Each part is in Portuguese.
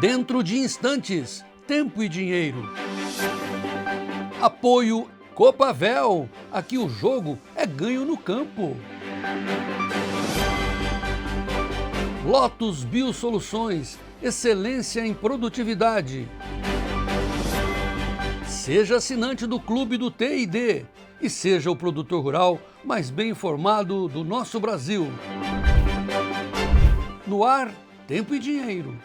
Dentro de instantes, tempo e dinheiro. Apoio Copavel. Aqui o jogo é ganho no campo. Lotus Biosoluções, excelência em produtividade. Seja assinante do Clube do TID e seja o produtor rural mais bem informado do nosso Brasil. No ar, tempo e dinheiro.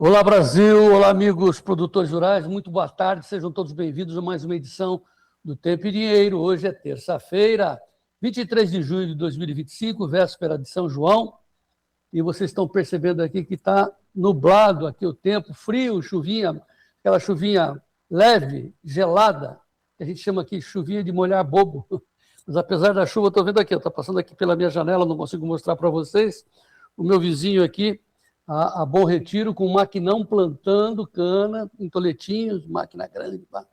Olá Brasil, olá amigos produtores rurais, muito boa tarde, sejam todos bem-vindos a mais uma edição do Tempo e Dinheiro. Hoje é terça-feira, 23 de junho de 2025, véspera de São João, e vocês estão percebendo aqui que está nublado aqui o tempo, frio, chuvinha, aquela chuvinha leve, gelada, que a gente chama aqui chuvinha de molhar bobo. Mas apesar da chuva, estou vendo aqui, está passando aqui pela minha janela, não consigo mostrar para vocês, o meu vizinho aqui, a Bom Retiro, com maquinão plantando cana em toletinhos, máquina grande. Pá.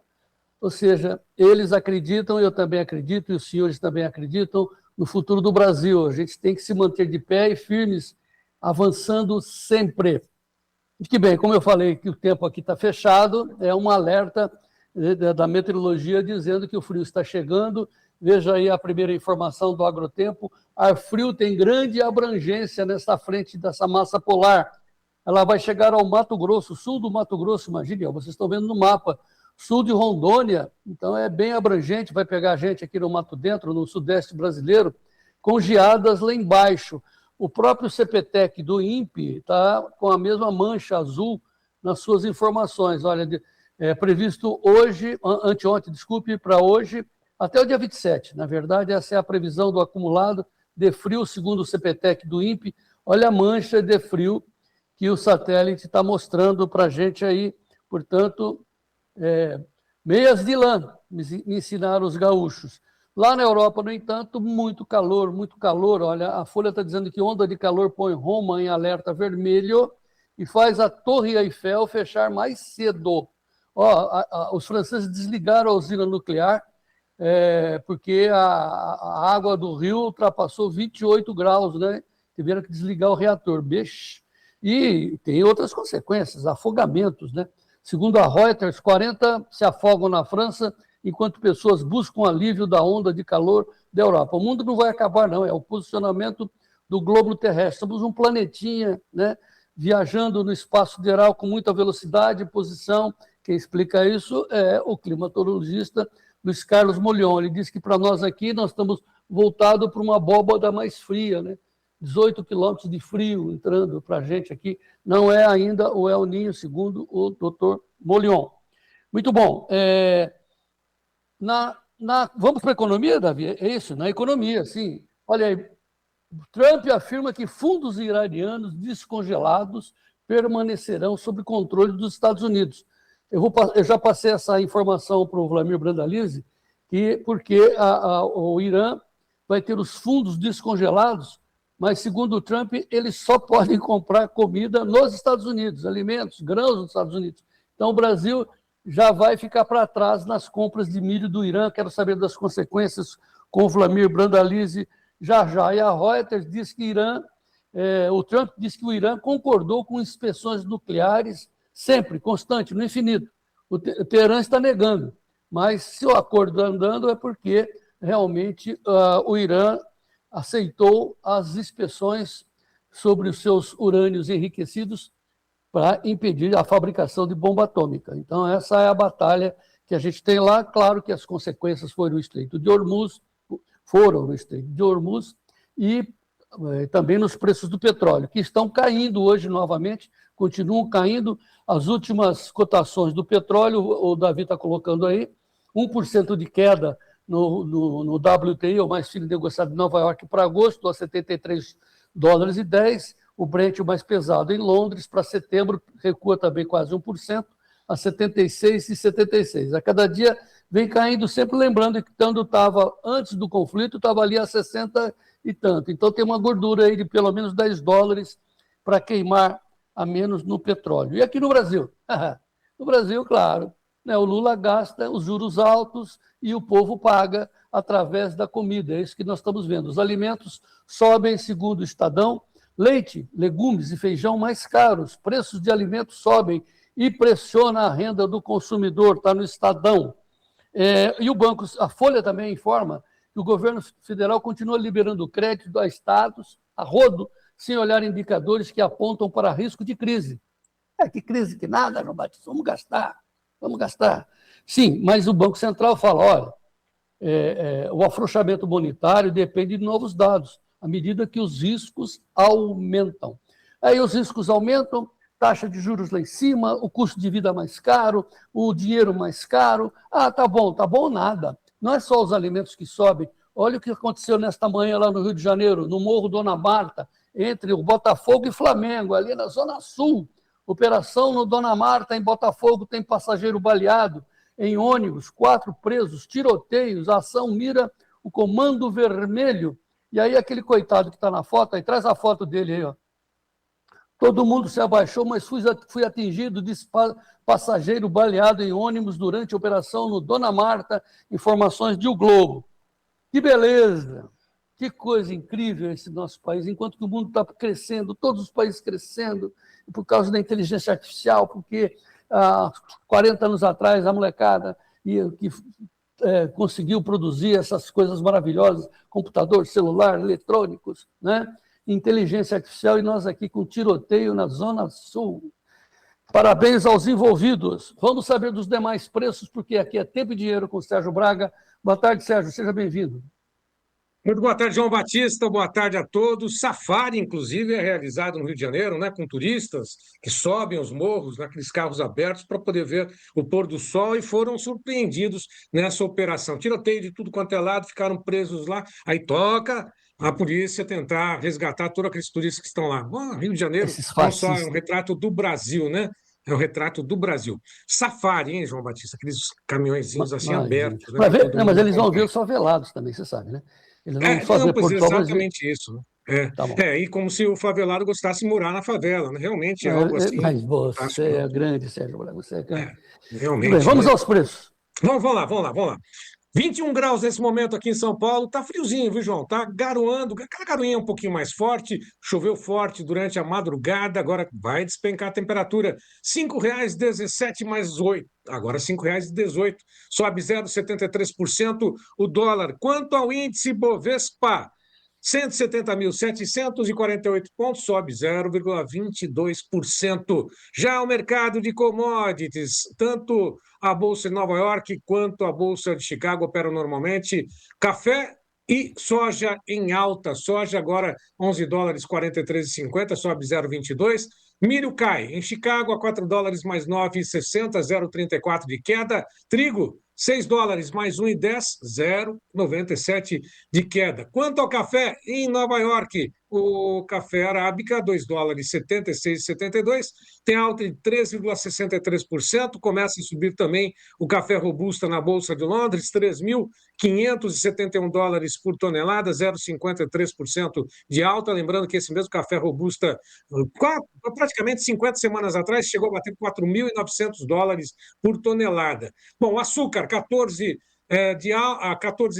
Ou seja, eles acreditam, eu também acredito, e os senhores também acreditam no futuro do Brasil. A gente tem que se manter de pé e firmes, avançando sempre. E que bem, como eu falei que o tempo aqui está fechado, é um alerta da meteorologia dizendo que o frio está chegando. Veja aí a primeira informação do Agrotempo. Ar frio tem grande abrangência nessa frente dessa massa polar. Ela vai chegar ao Mato Grosso, sul do Mato Grosso, imagine, vocês estão vendo no mapa, sul de Rondônia, então é bem abrangente, vai pegar a gente aqui no Mato Dentro, no sudeste brasileiro, com geadas lá embaixo. O próprio CPTEC do INPE está com a mesma mancha azul nas suas informações. Olha, é previsto hoje, anteontem, desculpe, para hoje, até o dia 27. Na verdade, essa é a previsão do acumulado de frio, segundo o CPTEC do INPE. Olha a mancha de frio que o satélite está mostrando para a gente aí. Portanto, meias de lã, me ensinaram os gaúchos. Lá na Europa, no entanto, muito calor, muito calor. Olha, a Folha está dizendo que onda de calor põe Roma em alerta vermelho e faz a Torre Eiffel fechar mais cedo. Os franceses desligaram a usina nuclear porque a água do rio ultrapassou 28 graus, né? Tiveram que desligar o reator. Beijo. E tem outras consequências, afogamentos, né? Segundo a Reuters, 40 se afogam na França, enquanto pessoas buscam alívio da onda de calor da Europa. O mundo não vai acabar, não, é o posicionamento do globo terrestre. Somos um planetinha, né? Viajando no espaço sideral com muita velocidade e posição. Quem explica isso é o climatologista Luiz Carlos Molhon. Ele diz que para nós aqui nós estamos voltados para uma abóbada mais fria, né? 18 quilômetros de frio entrando para a gente aqui. Não é ainda o El Niño, segundo o doutor Molhon. Muito bom. Vamos para a economia, Davi? É isso? Na economia, sim. Olha aí, Trump afirma que fundos iranianos descongelados permanecerão sob controle dos Estados Unidos. Eu já passei essa informação para o Vladimir Brandalize, porque o Irã vai ter os fundos descongelados, mas, segundo o Trump, eles só podem comprar comida nos Estados Unidos, alimentos, grãos nos Estados Unidos. Então, o Brasil já vai ficar para trás nas compras de milho do Irã. Quero saber das consequências com o Vladimir Brandalize já. E a Reuters diz que o Trump diz que o Irã concordou com inspeções nucleares sempre, constante, no infinito. O Teherã está negando, mas se o acordo está andando é porque realmente o Irã aceitou as inspeções sobre os seus urânios enriquecidos para impedir a fabricação de bomba atômica. Então, essa é a batalha que a gente tem lá. Claro que as consequências foram no Estreito de Hormuz e também nos preços do petróleo, que estão caindo hoje novamente, continuam caindo. As últimas cotações do petróleo, o Davi está colocando aí, 1% de queda no WTI, o mais fino negociado em Nova York para agosto, a $73,10. O Brent, o mais pesado, em Londres, para setembro, recua também quase 1%, a 76,76. A cada dia vem caindo, sempre lembrando que quando estava antes do conflito, estava ali a 60 e tanto. Então tem uma gordura aí de pelo menos $10 para queimar a menos no petróleo. E aqui no Brasil? No Brasil, claro, né, o Lula gasta os juros altos e o povo paga através da comida. É isso que nós estamos vendo. Os alimentos sobem, segundo o Estadão, leite, legumes e feijão mais caros, preços de alimentos sobem e pressiona a renda do consumidor, está no Estadão. E o banco, a Folha também informa que o governo federal continua liberando crédito a estados a rodo, sem olhar indicadores que apontam para risco de crise. Que crise que nada, João Batista, vamos gastar, vamos gastar. Sim, mas o Banco Central fala, olha, o afrouxamento monetário depende de novos dados, à medida que os riscos aumentam. Aí os riscos aumentam, taxa de juros lá em cima, o custo de vida mais caro, o dinheiro mais caro. Tá bom nada. Não é só os alimentos que sobem. Olha o que aconteceu nesta manhã lá no Rio de Janeiro, no Morro Dona Marta, entre o Botafogo e Flamengo, ali na Zona Sul. Operação no Dona Marta, em Botafogo, tem passageiro baleado, em ônibus, 4 presos, tiroteios, a ação mira o Comando Vermelho. E aí aquele coitado que está na foto, aí traz a foto dele aí, ó. Todo mundo se abaixou, mas fui atingido, disse passageiro baleado em ônibus durante a operação no Dona Marta, informações de O Globo. Que beleza! Que coisa incrível esse nosso país, enquanto que o mundo está crescendo, todos os países crescendo, por causa da inteligência artificial, porque há 40 anos atrás a molecada que conseguiu produzir essas coisas maravilhosas, computador, celular, eletrônicos, né? Inteligência artificial, e nós aqui com tiroteio na Zona Sul. Parabéns aos envolvidos. Vamos saber dos demais preços, porque aqui é Tempo e Dinheiro com o Sérgio Braga. Boa tarde, Sérgio, seja bem-vindo. Muito boa tarde, João Batista. Boa tarde a todos. Safari, inclusive, é realizado no Rio de Janeiro, né, com turistas que sobem os morros naqueles carros abertos para poder ver o pôr do sol, e foram surpreendidos nessa operação. Tiroteio de tudo quanto é lado, ficaram presos lá. Aí toca a polícia tentar resgatar todos aqueles turistas que estão lá. Bom, Rio de Janeiro Esses não só é um fascistas. retrato do Brasil, né? É um retrato do Brasil. Safari, hein, João Batista? Aqueles caminhõezinhos assim Imagina. abertos, né, para todo Mas mundo eles vão ver acompanhar. os favelados também, você sabe, né? Eles vão só Não, ver pois Porto Sol, mas ver. exatamente isso, né? Tá bom. E como se o favelado gostasse de morar na favela, né? Realmente é algo assim Mas fantástico, você né? é grande, Sérgio Braga, você é grande. Tudo bem, Realmente, vamos né? aos preços. Vamos lá. 21 graus nesse momento aqui em São Paulo, tá friozinho, viu, João? Tá garoando, aquela garoinha um pouquinho mais forte, choveu forte durante a madrugada, agora vai despencar a temperatura. R$ 5,17 mais 8, agora R$ 5,18, sobe 0,73% o dólar. Quanto ao índice Bovespa, 170.748 pontos, sobe 0,22%. Já o mercado de commodities, tanto a Bolsa de Nova York quanto a Bolsa de Chicago operam normalmente. Café e soja em alta. Soja agora $11 43,50, sobe 0,22. Milho cai. Em Chicago, a $4 mais 9,60, 0,34 de queda. Trigo, $6 mais 1,10, 0,97 de queda. Quanto ao café, em Nova York, o café arábica, $2 76,72, tem alta de 3,63%. Começa a subir também o café robusta na Bolsa de Londres, $3.571 por tonelada, 0,53% de alta. Lembrando que esse mesmo café robusta, praticamente 50 semanas atrás, chegou a bater $4.900 por tonelada. Bom, açúcar, 14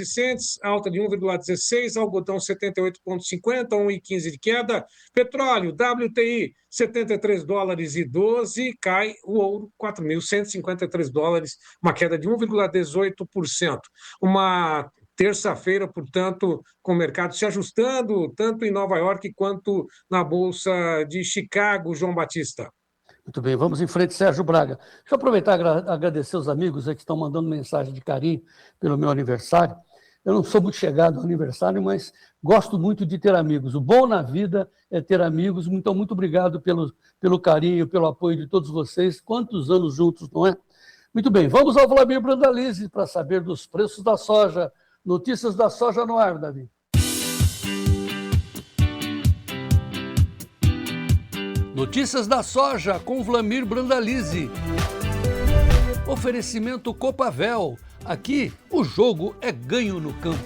cents, alta de 1,16, algodão 78,50, 1,15 de queda, petróleo, WTI, $73,12, cai o ouro, $4.153, uma queda de 1,18%. Uma terça-feira, portanto, com o mercado se ajustando, tanto em Nova York quanto na Bolsa de Chicago, João Batista. Muito bem, vamos em frente, Sérgio Braga. Deixa eu aproveitar e agradecer os amigos aí que estão mandando mensagem de carinho pelo meu aniversário. Eu não sou muito chegado ao aniversário, mas gosto muito de ter amigos. O bom na vida é ter amigos. Então, muito obrigado pelo carinho, pelo apoio de todos vocês. Quantos anos juntos, não é? Muito bem, vamos ao Vladimir Brandalize para saber dos preços da soja. Notícias da soja no ar, Davi. Notícias da soja com Vladimir Brandalize. Oferecimento Copavel. Aqui o jogo é ganho no campo.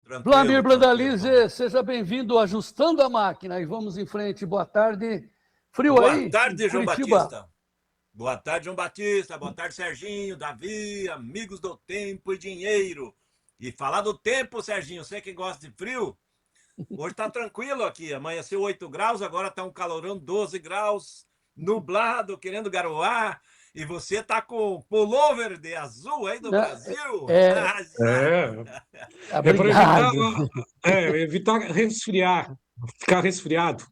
Vlamir Tranquilo, tranquilo, Brandalize, seja bem-vindo Ajustando a Máquina e vamos em frente. Boa tarde. Frio Boa aí em tarde, João Curitiba? Batista. Boa tarde, João Batista. Boa tarde, Serginho, Davi, amigos do Tempo e Dinheiro. E falar do tempo, Serginho, você que gosta de frio, hoje tá tranquilo aqui. Amanheceu 8 graus, agora tá um calorão 12 graus, nublado, querendo garoar. E você tá com pullover de azul aí do Né? Brasil? É, É, é para evitar, obrigado. evitar resfriar, ficar resfriado.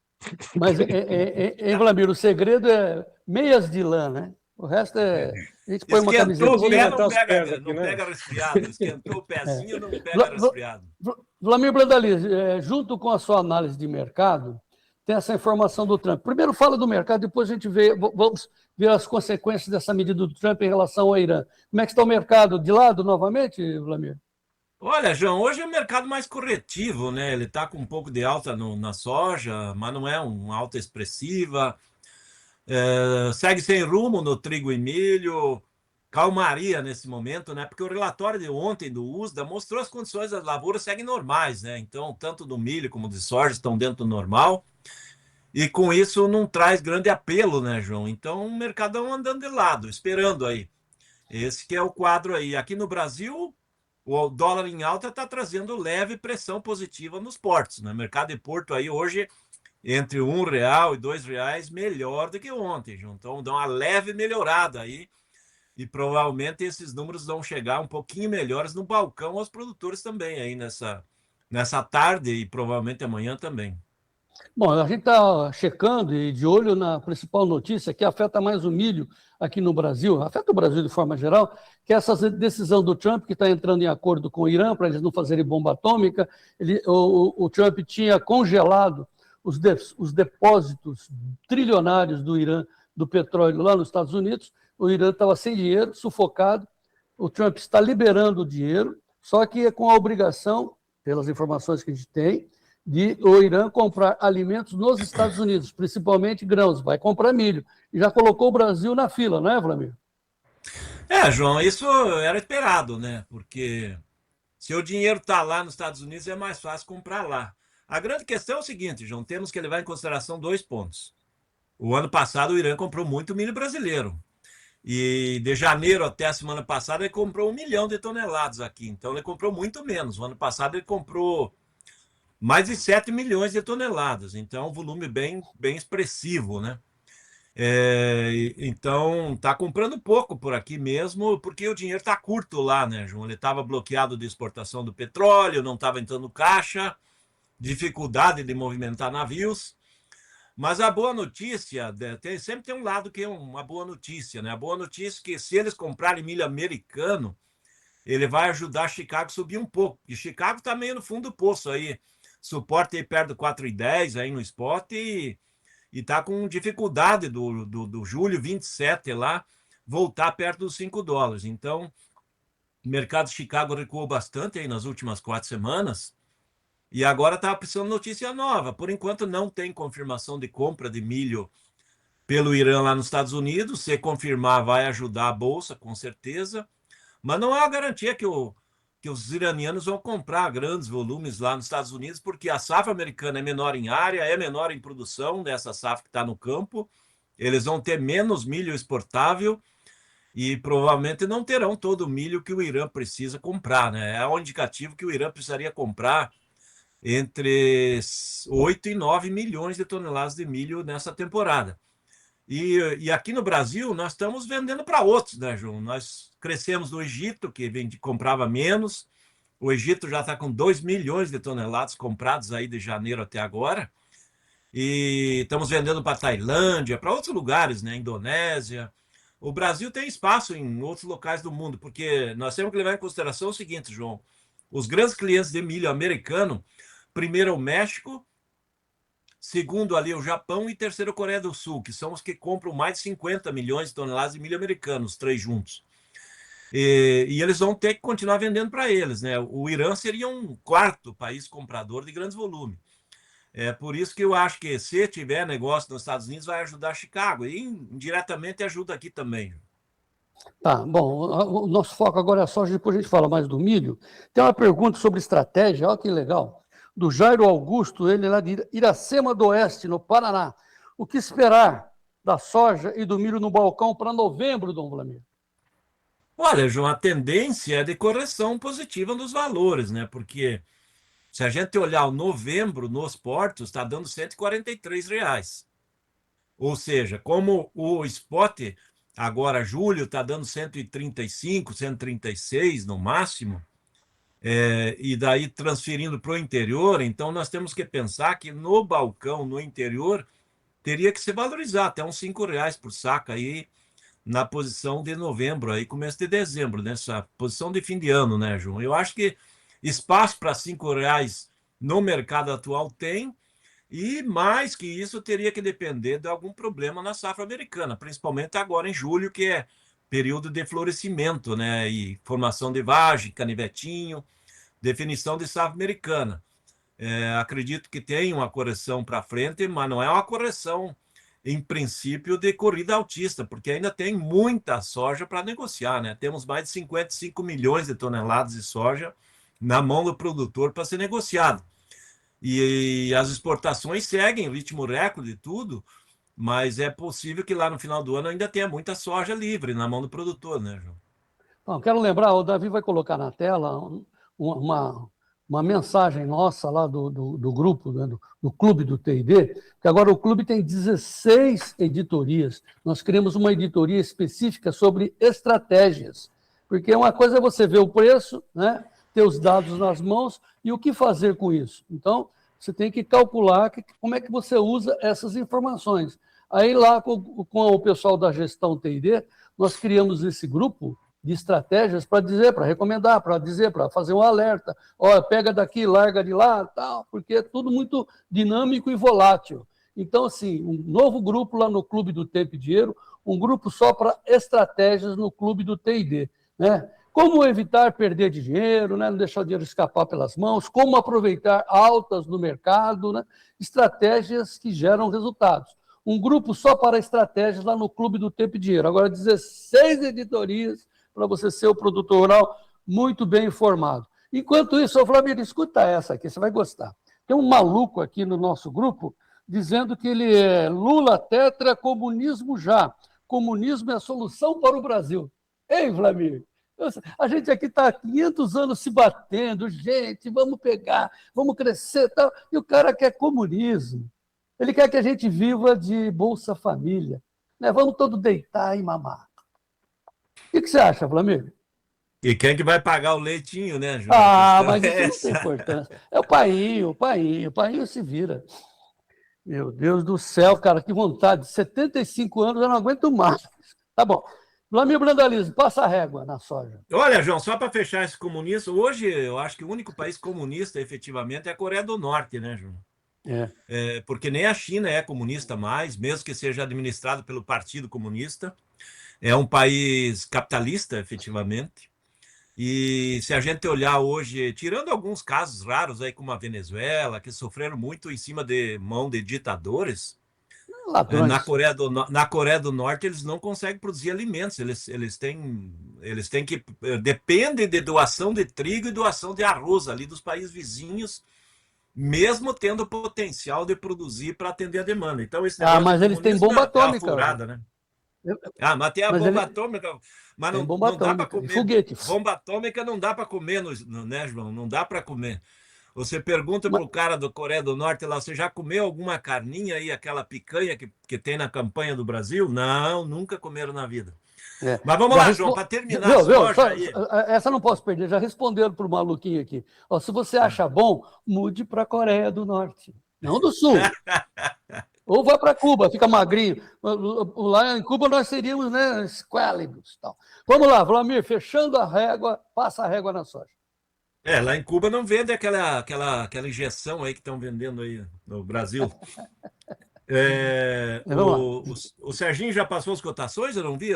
Mas, em Vlamir, o segredo é meias de lã, né? O resto é. A gente põe uma Esquentou Eu o vou pé, camisetinha. levantar os pés aqui, não né? pega resfriado. Esquentou o É. pezinho, não pega Vla- Vla- resfriado. Vlamir Brandalize, junto com a sua análise de mercado, tem essa informação do Trump. Primeiro fala do mercado, depois a gente vê, vamos ver as consequências dessa medida do Trump em relação ao Irã. Como é que está o mercado? De lado novamente, Vlamir? Olha, João, hoje é um mercado mais corretivo, né? Ele está com um pouco de alta na soja, mas não é uma alta expressiva. Segue sem rumo no trigo e milho. Calmaria nesse momento, né? Porque o relatório de ontem do USDA mostrou as condições das lavouras seguem normais, né? Então, tanto do milho como de soja estão dentro do normal. E com isso não traz grande apelo, né, João? Então, o mercadão andando de lado, esperando aí. Esse que é o quadro aí. Aqui no Brasil, o dólar em alta está trazendo leve pressão positiva nos portos. Né? Mercado de Porto aí hoje entre R$ 1 e R$ 2 melhor do que ontem, João. Então dá uma leve melhorada aí e provavelmente esses números vão chegar um pouquinho melhores no balcão aos produtores também aí nessa tarde e provavelmente amanhã também. Bom, a gente está checando e de olho na principal notícia que afeta mais o milho aqui no Brasil, afeta o Brasil de forma geral, que é essa decisão do Trump, que está entrando em acordo com o Irã para eles não fazerem bomba atômica. O Trump tinha congelado os depósitos trilionários do Irã, do petróleo lá nos Estados Unidos. O Irã estava sem dinheiro, sufocado. O Trump está liberando o dinheiro, só que é com a obrigação, pelas informações que a gente tem, de o Irã comprar alimentos nos Estados Unidos, principalmente grãos, vai comprar milho. E já colocou o Brasil na fila, não é, Vladimir? João, isso era esperado, né? Porque se o dinheiro está lá nos Estados Unidos, é mais fácil comprar lá. A grande questão é o seguinte, João, temos que levar em consideração 2 pontos. O ano passado, o Irã comprou muito milho brasileiro. E de janeiro até a semana passada, ele comprou 1 milhão de toneladas aqui. Então, ele comprou muito menos. O ano passado, ele comprou mais de 7 milhões de toneladas. Então, é um volume bem expressivo, né? Então, está comprando pouco por aqui mesmo, porque o dinheiro está curto lá, né, João? Ele estava bloqueado de exportação do petróleo, não estava entrando caixa, dificuldade de movimentar navios. Mas a boa notícia, sempre tem um lado que é uma boa notícia, né? A boa notícia é que se eles comprarem milho americano, ele vai ajudar Chicago a subir um pouco. E Chicago está meio no fundo do poço aí. Suporte aí perto do 4,10 aí no spot e está com dificuldade do julho 27 lá voltar perto dos US$ 5. Então, o mercado de Chicago recuou bastante aí nas últimas 4 semanas. E agora está precisando de notícia nova. Por enquanto, não tem confirmação de compra de milho pelo Irã lá nos Estados Unidos. Se confirmar, vai ajudar a bolsa, com certeza. Mas não há uma garantia que os iranianos vão comprar grandes volumes lá nos Estados Unidos, porque a safra americana é menor em área, é menor em produção dessa safra que está no campo. Eles vão ter menos milho exportável e provavelmente não terão todo o milho que o Irã precisa comprar, né? É um indicativo que o Irã precisaria comprar entre 8 e 9 milhões de toneladas de milho nessa temporada. E aqui no Brasil, nós estamos vendendo para outros, né, João? Nós crescemos no Egito, que comprava menos. O Egito já está com 2 milhões de toneladas compradas aí de janeiro até agora. E estamos vendendo para Tailândia, para outros lugares, né? Indonésia. O Brasil tem espaço em outros locais do mundo, porque nós temos que levar em consideração o seguinte, João. Os grandes clientes de milho americano, primeiro é o México, segundo ali o Japão e terceiro a Coreia do Sul, que são os que compram mais de 50 milhões de toneladas de milho americano, os três juntos. E eles vão ter que continuar vendendo para eles, né? O Irã seria um quarto país comprador de grandes volumes. É por isso que eu acho que se tiver negócio nos Estados Unidos, vai ajudar Chicago e indiretamente ajuda aqui também. Tá, bom, o nosso foco agora é a soja, depois a gente fala mais do milho. Tem uma pergunta sobre estratégia, olha que legal, do Jairo Augusto, ele é lá de Iracema do Oeste, no Paraná. O que esperar da soja e do milho no balcão para novembro, Dom Vlamir? Olha, João, a tendência é de correção positiva nos valores, né? Porque se a gente olhar o novembro nos portos, está dando R$ 143. Ou seja, como o spot agora, julho, está dando 135, 136 no máximo, e daí transferindo para o interior, então nós temos que pensar que no balcão, no interior, teria que se valorizar até uns R$ 5 por saca aí na posição de novembro, aí começo de dezembro, nessa posição de fim de ano, né, João? Eu acho que espaço para R$ 5 no mercado atual tem, e mais que isso teria que depender de algum problema na safra americana, principalmente agora em julho, que é período de florescimento, né? E formação de vagem, canivetinho, definição de safra americana. Acredito que tem uma correção para frente, mas não é uma correção, em princípio, de corrida altista, porque ainda tem muita soja para negociar, né? Temos mais de 55 milhões de toneladas de soja na mão do produtor para ser negociado. E as exportações seguem ritmo recorde e tudo, mas é possível que lá no final do ano ainda tenha muita soja livre na mão do produtor, né, João? Bom, quero lembrar, o Davi vai colocar na tela uma mensagem nossa lá do grupo, né, do Clube do TID, que agora o clube tem 16 editorias. Nós criamos uma editoria específica sobre estratégias, porque uma coisa é você ver o preço, né, ter os dados nas mãos e o que fazer com isso. Então, você tem que calcular como é que você usa essas informações. Aí lá com o pessoal da gestão TID, nós criamos esse grupo de estratégias para dizer, para recomendar, para dizer, para fazer um alerta. Olha, pega daqui, larga de lá, tal, porque é tudo muito dinâmico e volátil. Então, assim, um novo grupo lá no Clube do Tempo e Dinheiro, um grupo só para estratégias no Clube do TID, né? Como evitar perder dinheiro, né? Não deixar o dinheiro escapar pelas mãos, como aproveitar altas no mercado, né? Estratégias que geram resultados. Um grupo só para estratégias lá no Clube do Tempo e Dinheiro. Agora, 16 editorias para você ser o produtor rural muito bem informado. Enquanto isso, ô Flamengo, escuta essa aqui, você vai gostar. Tem um maluco aqui no nosso grupo dizendo que ele é Lula tetra, comunismo já. Comunismo é a solução para o Brasil. Ei, Flamengo, a gente aqui está há 500 anos se batendo, gente, vamos pegar, vamos crescer, tal, e o cara quer comunismo. Ele quer que a gente viva de Bolsa Família, né? Vamos todos deitar e mamar. O que você acha, Flamengo? E quem que vai pagar o leitinho, né, João? Mas isso não tem importância. É o painho se vira. Meu Deus do céu, cara, que vontade. 75 anos, eu não aguento mais. Tá bom. Flamengo Brandalize, passa a régua na soja. Olha, João, só para fechar esse comunista, hoje eu acho que o único país comunista, efetivamente, é a Coreia do Norte, né, João? Porque nem a China é comunista mais, mesmo que seja administrado pelo Partido Comunista. É um país capitalista, efetivamente. E se a gente olhar hoje, tirando alguns casos raros aí como a Venezuela, que sofreram muito em cima de mão de ditadores, na Coreia do Norte eles não conseguem produzir alimentos, eles têm que dependem de doação de trigo e doação de arroz ali dos países vizinhos, mesmo tendo potencial de produzir para atender a demanda. Então esse mas eles têm bomba atômica, furada, né? Mas tem a bomba atômica, mas não dá para comer. Foguetes. Bomba atômica não dá para comer, né, João? Não dá para comer. Você pergunta para o cara do Coreia do Norte lá, você já comeu alguma carninha aí, aquela picanha que tem na campanha do Brasil? Não, nunca comeram na vida. Mas vamos lá, João, para terminar a soja aí. Essa não posso perder, já responderam para o maluquinho aqui. Se você acha bom, mude para a Coreia do Norte, não do Sul. Ou vai para Cuba, fica magrinho. Lá em Cuba nós seríamos, né, esquálidos. Tal. Vamos lá, Vlamir, fechando a régua, passa a régua na soja. Lá em Cuba não vende aquela injeção aí que estão vendendo aí no Brasil. O Serginho já passou as cotações, eu não vi?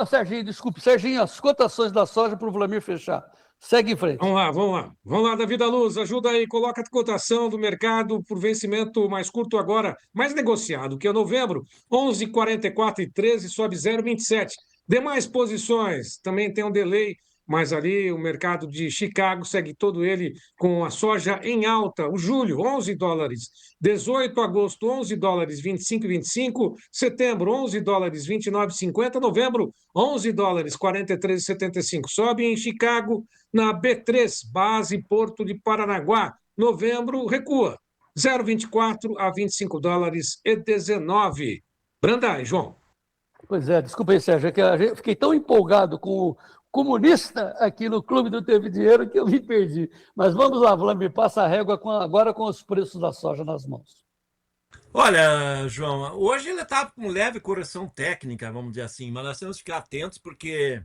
Serginho, desculpe. Serginho, as cotações da soja para o Vlamir fechar. Segue em frente. Vamos lá, Davi da Luz, ajuda aí, coloca a cotação do mercado por vencimento mais curto agora, mais negociado, que é novembro, 11,44 e 13, sobe 0,27. Demais posições também tem um delay, mas ali o mercado de Chicago segue todo ele com a soja em alta. O julho, 11 dólares. 18 agosto, 11 dólares, 25,25. Setembro, 11 dólares, 29,50. Novembro, 11 dólares, 43,75. Sobe em Chicago, na B3, base Porto de Paranaguá. Novembro, recua. 0,24 a 25 dólares e 19. Brandai, João. Pois é, desculpa aí, Sérgio, é que fiquei tão empolgado com o comunista aqui no Clube do Teve Dinheiro que eu me perdi. Mas vamos lá, Vladimir, passa a régua agora com os preços da soja nas mãos. Olha, João, hoje ele está com leve correção técnica, vamos dizer assim, mas nós temos que ficar atentos porque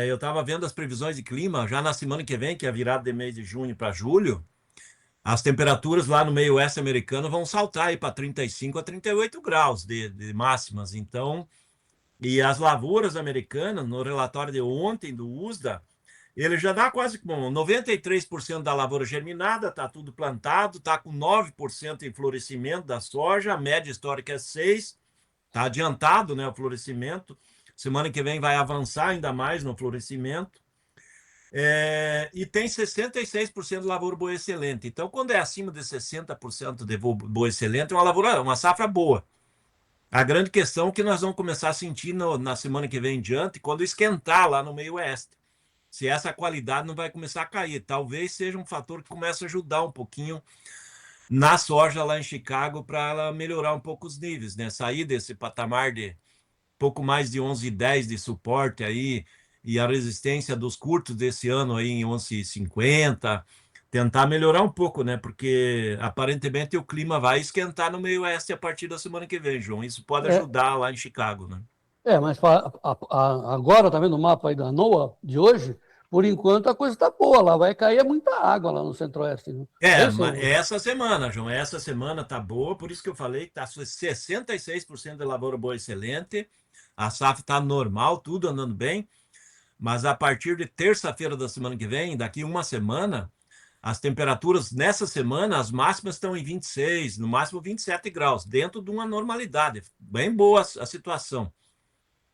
eu estava vendo as previsões de clima já na semana que vem, que é a virada de mês de junho para julho. As temperaturas lá no meio oeste americano vão saltar aí para 35 a 38 graus de máximas. Então, e as lavouras americanas, no relatório de ontem do USDA, ele já dá quase como 93% da lavoura germinada, está tudo plantado, está com 9% em florescimento da soja, a média histórica é 6%, está adiantado, né, o florescimento. Semana que vem vai avançar ainda mais no florescimento. E tem 66% de lavoura boa excelente. Então, quando é acima de 60% de boa excelente, é uma lavoura, uma safra boa. A grande questão é que nós vamos começar a sentir na semana que vem em diante, quando esquentar lá no meio oeste. Se essa qualidade não vai começar a cair. Talvez seja um fator que comece a ajudar um pouquinho na soja lá em Chicago para ela melhorar um pouco os níveis, né? Sair desse patamar de pouco mais de 11,10 de suporte aí, e a resistência dos curtos desse ano aí em 11,50, tentar melhorar um pouco, né? Porque aparentemente o clima vai esquentar no meio oeste a partir da semana que vem, João. Isso pode ajudar lá em Chicago, né? Mas agora, tá vendo o mapa aí da NOAA de hoje? Por enquanto a coisa está boa lá, vai cair muita água lá no Centro-Oeste. Né? Essa semana, João, essa semana tá boa, por isso que eu falei que tá 66% de lavoura boa excelente, a safra tá normal, tudo andando bem, mas a partir de terça-feira da semana que vem, daqui uma semana, as temperaturas nessa semana, as máximas estão em 26, no máximo 27 graus, dentro de uma normalidade, bem boa a situação.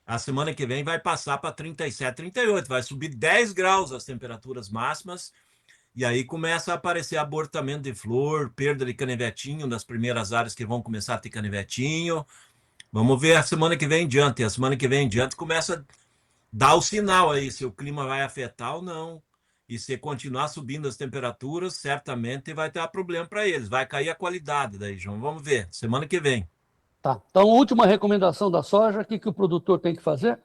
A semana que vem vai passar para 37, 38, vai subir 10 graus as temperaturas máximas, e aí começa a aparecer abortamento de flor, perda de canivetinho nas primeiras áreas que vão começar a ter canivetinho. Vamos ver a semana que vem em diante. A semana que vem em diante começa a dar o sinal aí se o clima vai afetar ou não. E se continuar subindo as temperaturas, certamente vai ter problema para eles. Vai cair a qualidade daí, João. Vamos ver, semana que vem. Tá. Então, última recomendação da soja, o que o produtor tem que fazer?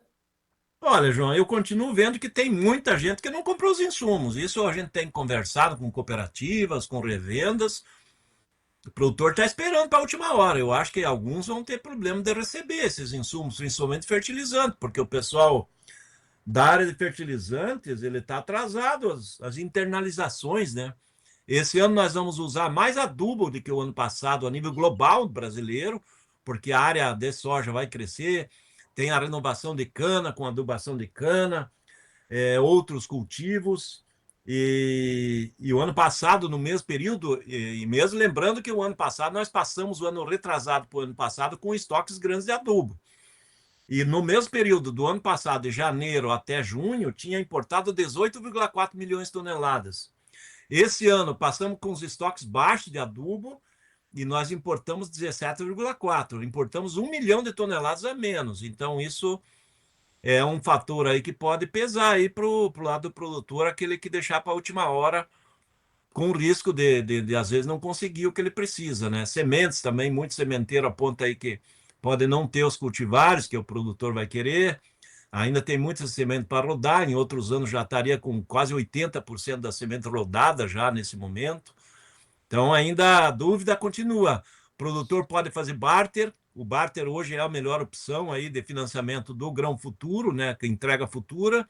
Olha, João, eu continuo vendo que tem muita gente que não comprou os insumos. Isso a gente tem conversado com cooperativas, com revendas. O produtor está esperando para a última hora. Eu acho que alguns vão ter problema de receber esses insumos, principalmente fertilizante, porque o pessoal da área de fertilizantes ele está atrasado, as internalizações, né? Esse ano nós vamos usar mais adubo do que o ano passado a nível global brasileiro, porque a área de soja vai crescer, tem a renovação de cana com adubação de cana, outros cultivos, e o ano passado, no mesmo período, e mesmo lembrando que o ano passado nós passamos o ano retrasado para o ano passado com estoques grandes de adubo. E no mesmo período do ano passado, de janeiro até junho, tinha importado 18,4 milhões de toneladas. Esse ano passamos com os estoques baixos de adubo, e nós importamos 17,4. Importamos 1 milhão de toneladas a menos. Então, isso é um fator aí que pode pesar aí para o lado do produtor, aquele que deixar para a última hora, com risco de às vezes, não conseguir o que ele precisa, né? Sementes também, muito sementeiro aponta aí que pode não ter os cultivares que o produtor vai querer. Ainda tem muitas sementes para rodar, em outros anos já estaria com quase 80% da semente rodada já nesse momento. Então, ainda a dúvida continua. O produtor pode fazer barter. O barter hoje é a melhor opção aí de financiamento do grão futuro, né, que entrega futura.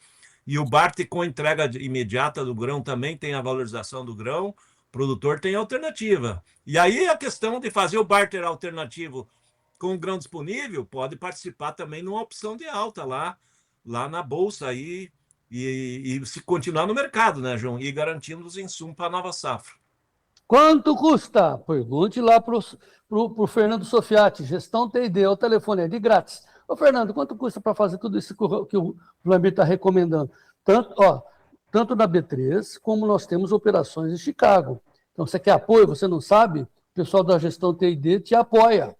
E o barter com entrega imediata do grão também tem a valorização do grão. O produtor tem alternativa. E aí a questão de fazer o barter alternativo com o grão disponível pode participar também numa opção de alta lá na bolsa aí e se continuar no mercado, né, João? E garantindo os insumos para a nova safra. Quanto custa? Pergunte lá para o Fernando Sofiati, Gestão TD, o telefone é de grátis. Ô, Fernando, quanto custa para fazer tudo isso que o Flamengo está recomendando? Tanto na B3, como nós temos operações em Chicago. Então, você quer apoio, você não sabe, o pessoal da gestão TID te apoia.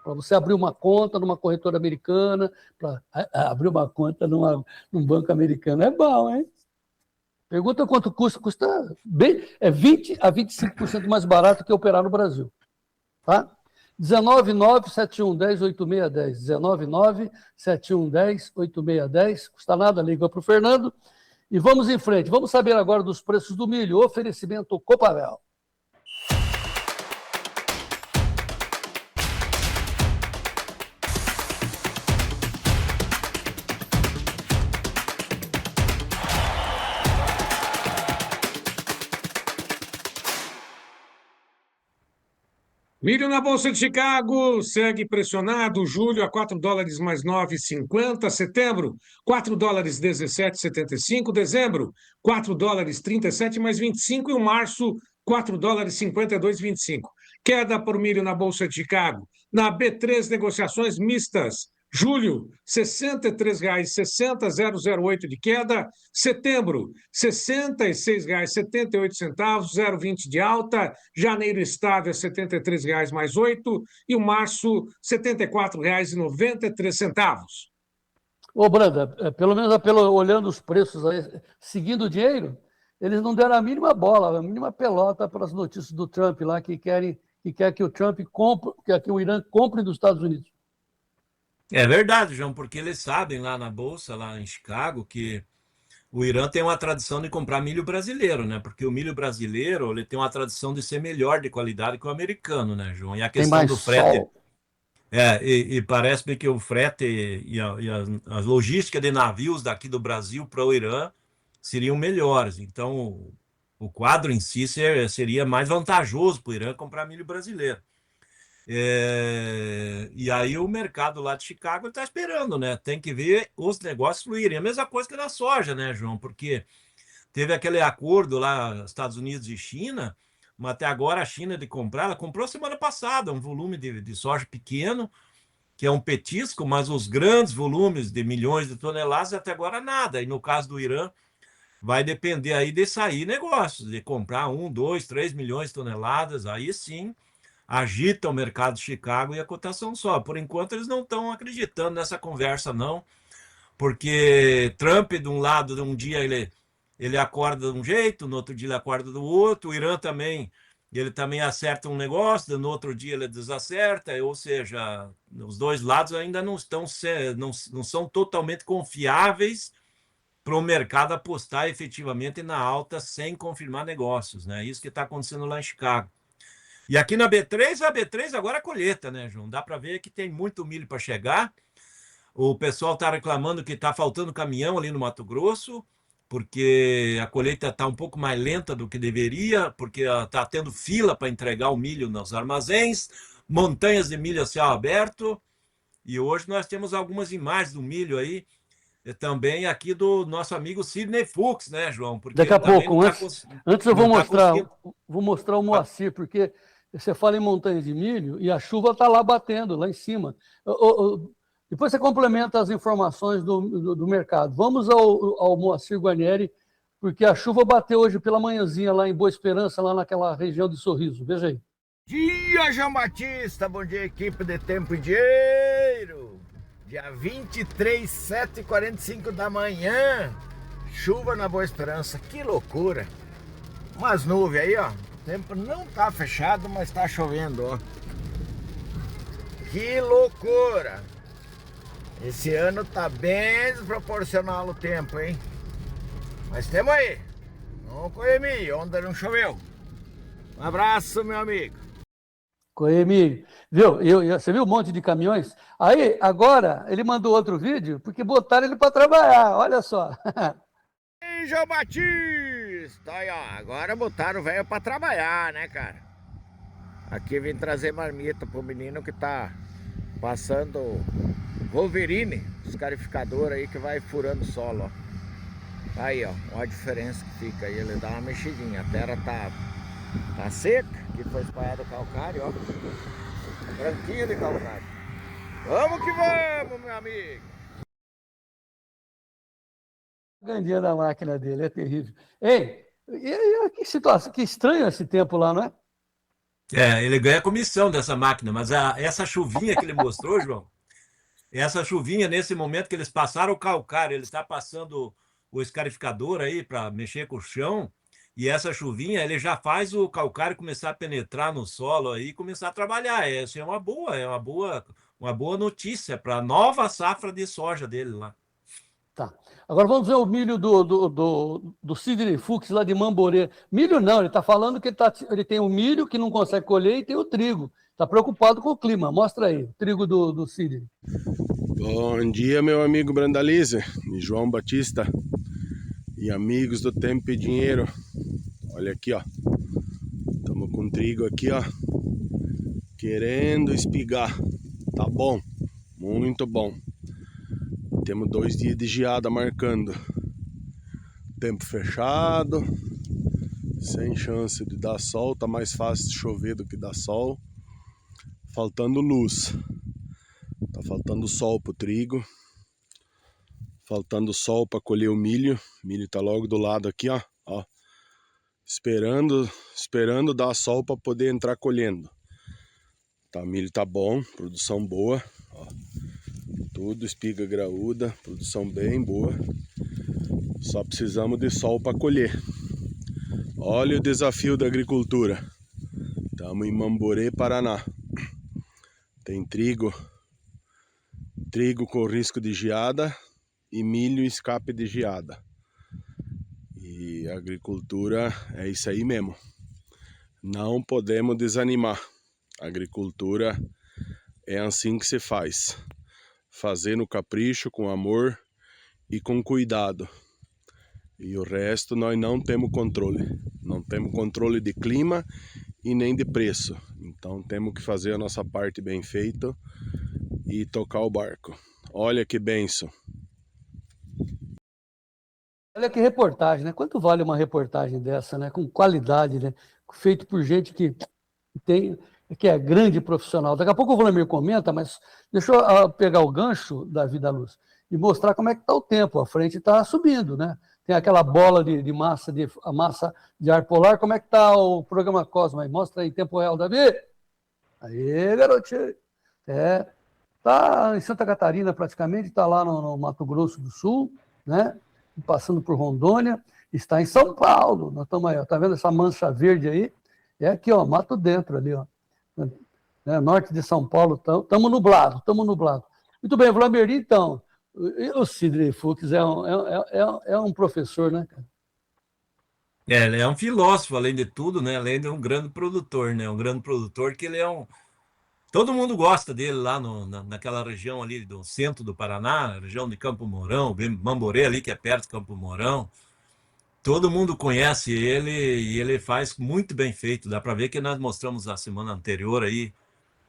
Para você abrir uma conta numa corretora americana, para abrir uma conta num banco americano. É bom, hein? Pergunta quanto custa. Custa bem, 20% a 25% mais barato que operar no Brasil. Tá? 199-7110-8610. 199-7110-8610. Custa nada, liga para o Fernando. E vamos em frente. Vamos saber agora dos preços do milho. Oferecimento Copavel. Milho na Bolsa de Chicago segue pressionado. Julho a $4 mais 9,50. Setembro, $4 17,75. Dezembro, $4 37 mais 25. E o março, $4 52,25. Queda por milho na Bolsa de Chicago. Na B3, negociações mistas. Julho, R$ 63,60,008 de queda. Setembro, R$ 66,78, 0,20 de alta. Janeiro estável, R$ 73,00 mais 8. E o março, R$ 74,93. Ô, Branda, pelo menos olhando os preços aí, seguindo o dinheiro, eles não deram a mínima bola, a mínima pelota para as notícias do Trump lá, que quer que o Trump compre, que o Irã compre dos Estados Unidos. É verdade, João, porque eles sabem lá na Bolsa, lá em Chicago, que o Irã tem uma tradição de comprar milho brasileiro, né? Porque o milho brasileiro, ele tem uma tradição de ser melhor de qualidade que o americano, né, João? E a questão do frete... Sol. E parece-me que o frete e a logística de navios daqui do Brasil para o Irã seriam melhores. Então, o quadro em si seria mais vantajoso para o Irã comprar milho brasileiro. E aí o mercado lá de Chicago está esperando, né? Tem que ver os negócios fluírem. A mesma coisa que na soja, né, João? Porque teve aquele acordo lá, Estados Unidos e China, mas até agora a China ela comprou semana passada um volume de soja pequeno, que é um petisco, mas os grandes volumes de milhões de toneladas até agora nada. E no caso do Irã, vai depender aí de sair negócios, de comprar 1, 2, 3 milhões de toneladas, aí sim agita o mercado de Chicago e a cotação sobe. Por enquanto, eles não estão acreditando nessa conversa, não, porque Trump, de um lado, de um dia ele acorda de um jeito, no outro dia ele acorda do outro, o Irã também, ele também acerta um negócio, no outro dia ele desacerta, ou seja, os dois lados ainda não são totalmente confiáveis para o mercado apostar efetivamente na alta sem confirmar negócios, né? Isso que está acontecendo lá em Chicago. E aqui na B3, a B3 agora é colheita, né, João? Dá para ver que tem muito milho para chegar. O pessoal está reclamando que está faltando caminhão ali no Mato Grosso, porque a colheita está um pouco mais lenta do que deveria, porque está tendo fila para entregar o milho nos armazéns, montanhas de milho a céu aberto. E hoje nós temos algumas imagens do milho aí, também aqui do nosso amigo Sidney Fuchs, né, João? Porque daqui a pouco, antes eu vou mostrar o Moacir, porque você fala em montanha de milho e a chuva está lá batendo, lá em cima. Depois você complementa as informações do mercado. Vamos ao Moacir Guarnieri, porque a chuva bateu hoje pela manhãzinha lá em Boa Esperança, lá naquela região de Sorriso. Veja aí. Dia, João Batista. Bom dia, equipe de Tempo e Dinheiro. Dia 23, 7h45 da manhã. Chuva na Boa Esperança. Que loucura. Umas nuvens aí, ó. O tempo não tá fechado, mas tá chovendo, ó. Que loucura. Esse ano tá bem desproporcional o tempo, hein? Mas temos aí. Vamos correr, onde não choveu. Um abraço, meu amigo. Coemir, viu? Você viu um monte de caminhões? Aí, agora, ele mandou outro vídeo, porque botaram ele para trabalhar, olha só. E João Batista, aí, ó, agora botaram o velho para trabalhar, né, cara? Aqui vim trazer marmita pro menino que tá passando Wolverine, escarificador aí que vai furando o solo, ó. Aí, ó, olha a diferença que fica aí, ele dá uma mexidinha, a terra tá seca, que foi espalhado calcário, ó, branquinho de calcário. Vamos que vamos, meu amigo. Grandinha da máquina dele, é terrível. Ei, que situação, que estranho esse tempo lá, não é? Ele ganha comissão dessa máquina, mas essa chuvinha que ele mostrou, João, essa chuvinha, nesse momento que eles passaram o calcário, ele está passando o escarificador aí para mexer com o chão, e essa chuvinha, ele já faz o calcário começar a penetrar no solo aí e começar a trabalhar. Essa uma boa notícia para a nova safra de soja dele lá. Tá. Agora vamos ver o milho do Sidney Fuchs lá de Mamborê. Milho não, ele está falando que ele tem o milho que não consegue colher e tem o trigo. Está preocupado com o clima. Mostra aí, o trigo do Sidney. Bom dia, meu amigo Brandalize e João Batista e amigos do Tempo e Dinheiro. Olha aqui, ó. Estamos com trigo aqui, ó, querendo espigar. Tá bom, muito bom. Temos 2 dias de geada marcando. Tempo fechado, sem chance de dar sol. Tá mais fácil de chover do que dar sol. Faltando luz. Tá faltando sol pro trigo. Faltando sol para colher o milho. O milho tá logo do lado aqui, ó. Esperando dar sol para poder entrar colhendo. Tá, o milho tá bom, produção boa, ó. Tudo espiga graúda, produção bem boa. Só precisamos de sol para colher. Olha o desafio da agricultura. Estamos em Mamborê, Paraná. Tem trigo com risco de geada e milho em escape de geada. E a agricultura é isso aí mesmo. Não podemos desanimar. A agricultura é assim que se faz. Fazer no capricho, com amor e com cuidado. E o resto nós não temos controle. Não temos controle de clima e nem de preço. Então temos que fazer a nossa parte bem feita e tocar o barco. Olha que bênção. Olha que reportagem, né? Quanto vale uma reportagem dessa, né? Com qualidade, né? Feito por gente que é grande profissional. Daqui a pouco o Vladimir comenta, mas deixa eu pegar o gancho da Vida Luz e mostrar como é que está o tempo. A frente está subindo, né? Tem aquela bola de massa, a massa de ar polar. Como é que está o programa Cosmo aí? Mostra aí, tempo real, Davi. Aí, garotinho. Está em Santa Catarina praticamente, está lá no Mato Grosso do Sul, né? Passando por Rondônia, está em São Paulo. Nós estamos aí, ó, tá vendo essa mancha verde aí? É aqui, ó, mato dentro ali, ó. Norte de São Paulo, estamos nublado. Muito bem, Vladimir, então, o Sidney Fuchs é um professor, né, cara? Ele é um filósofo, além de tudo, né? Além de um grande produtor, né? Um grande produtor que ele é um... Todo mundo gosta dele lá naquela região ali do centro do Paraná, região de Campo Mourão, Mamborê ali, que é perto de Campo Mourão. Todo mundo conhece ele e ele faz muito bem feito. Dá para ver que nós mostramos a semana anterior aí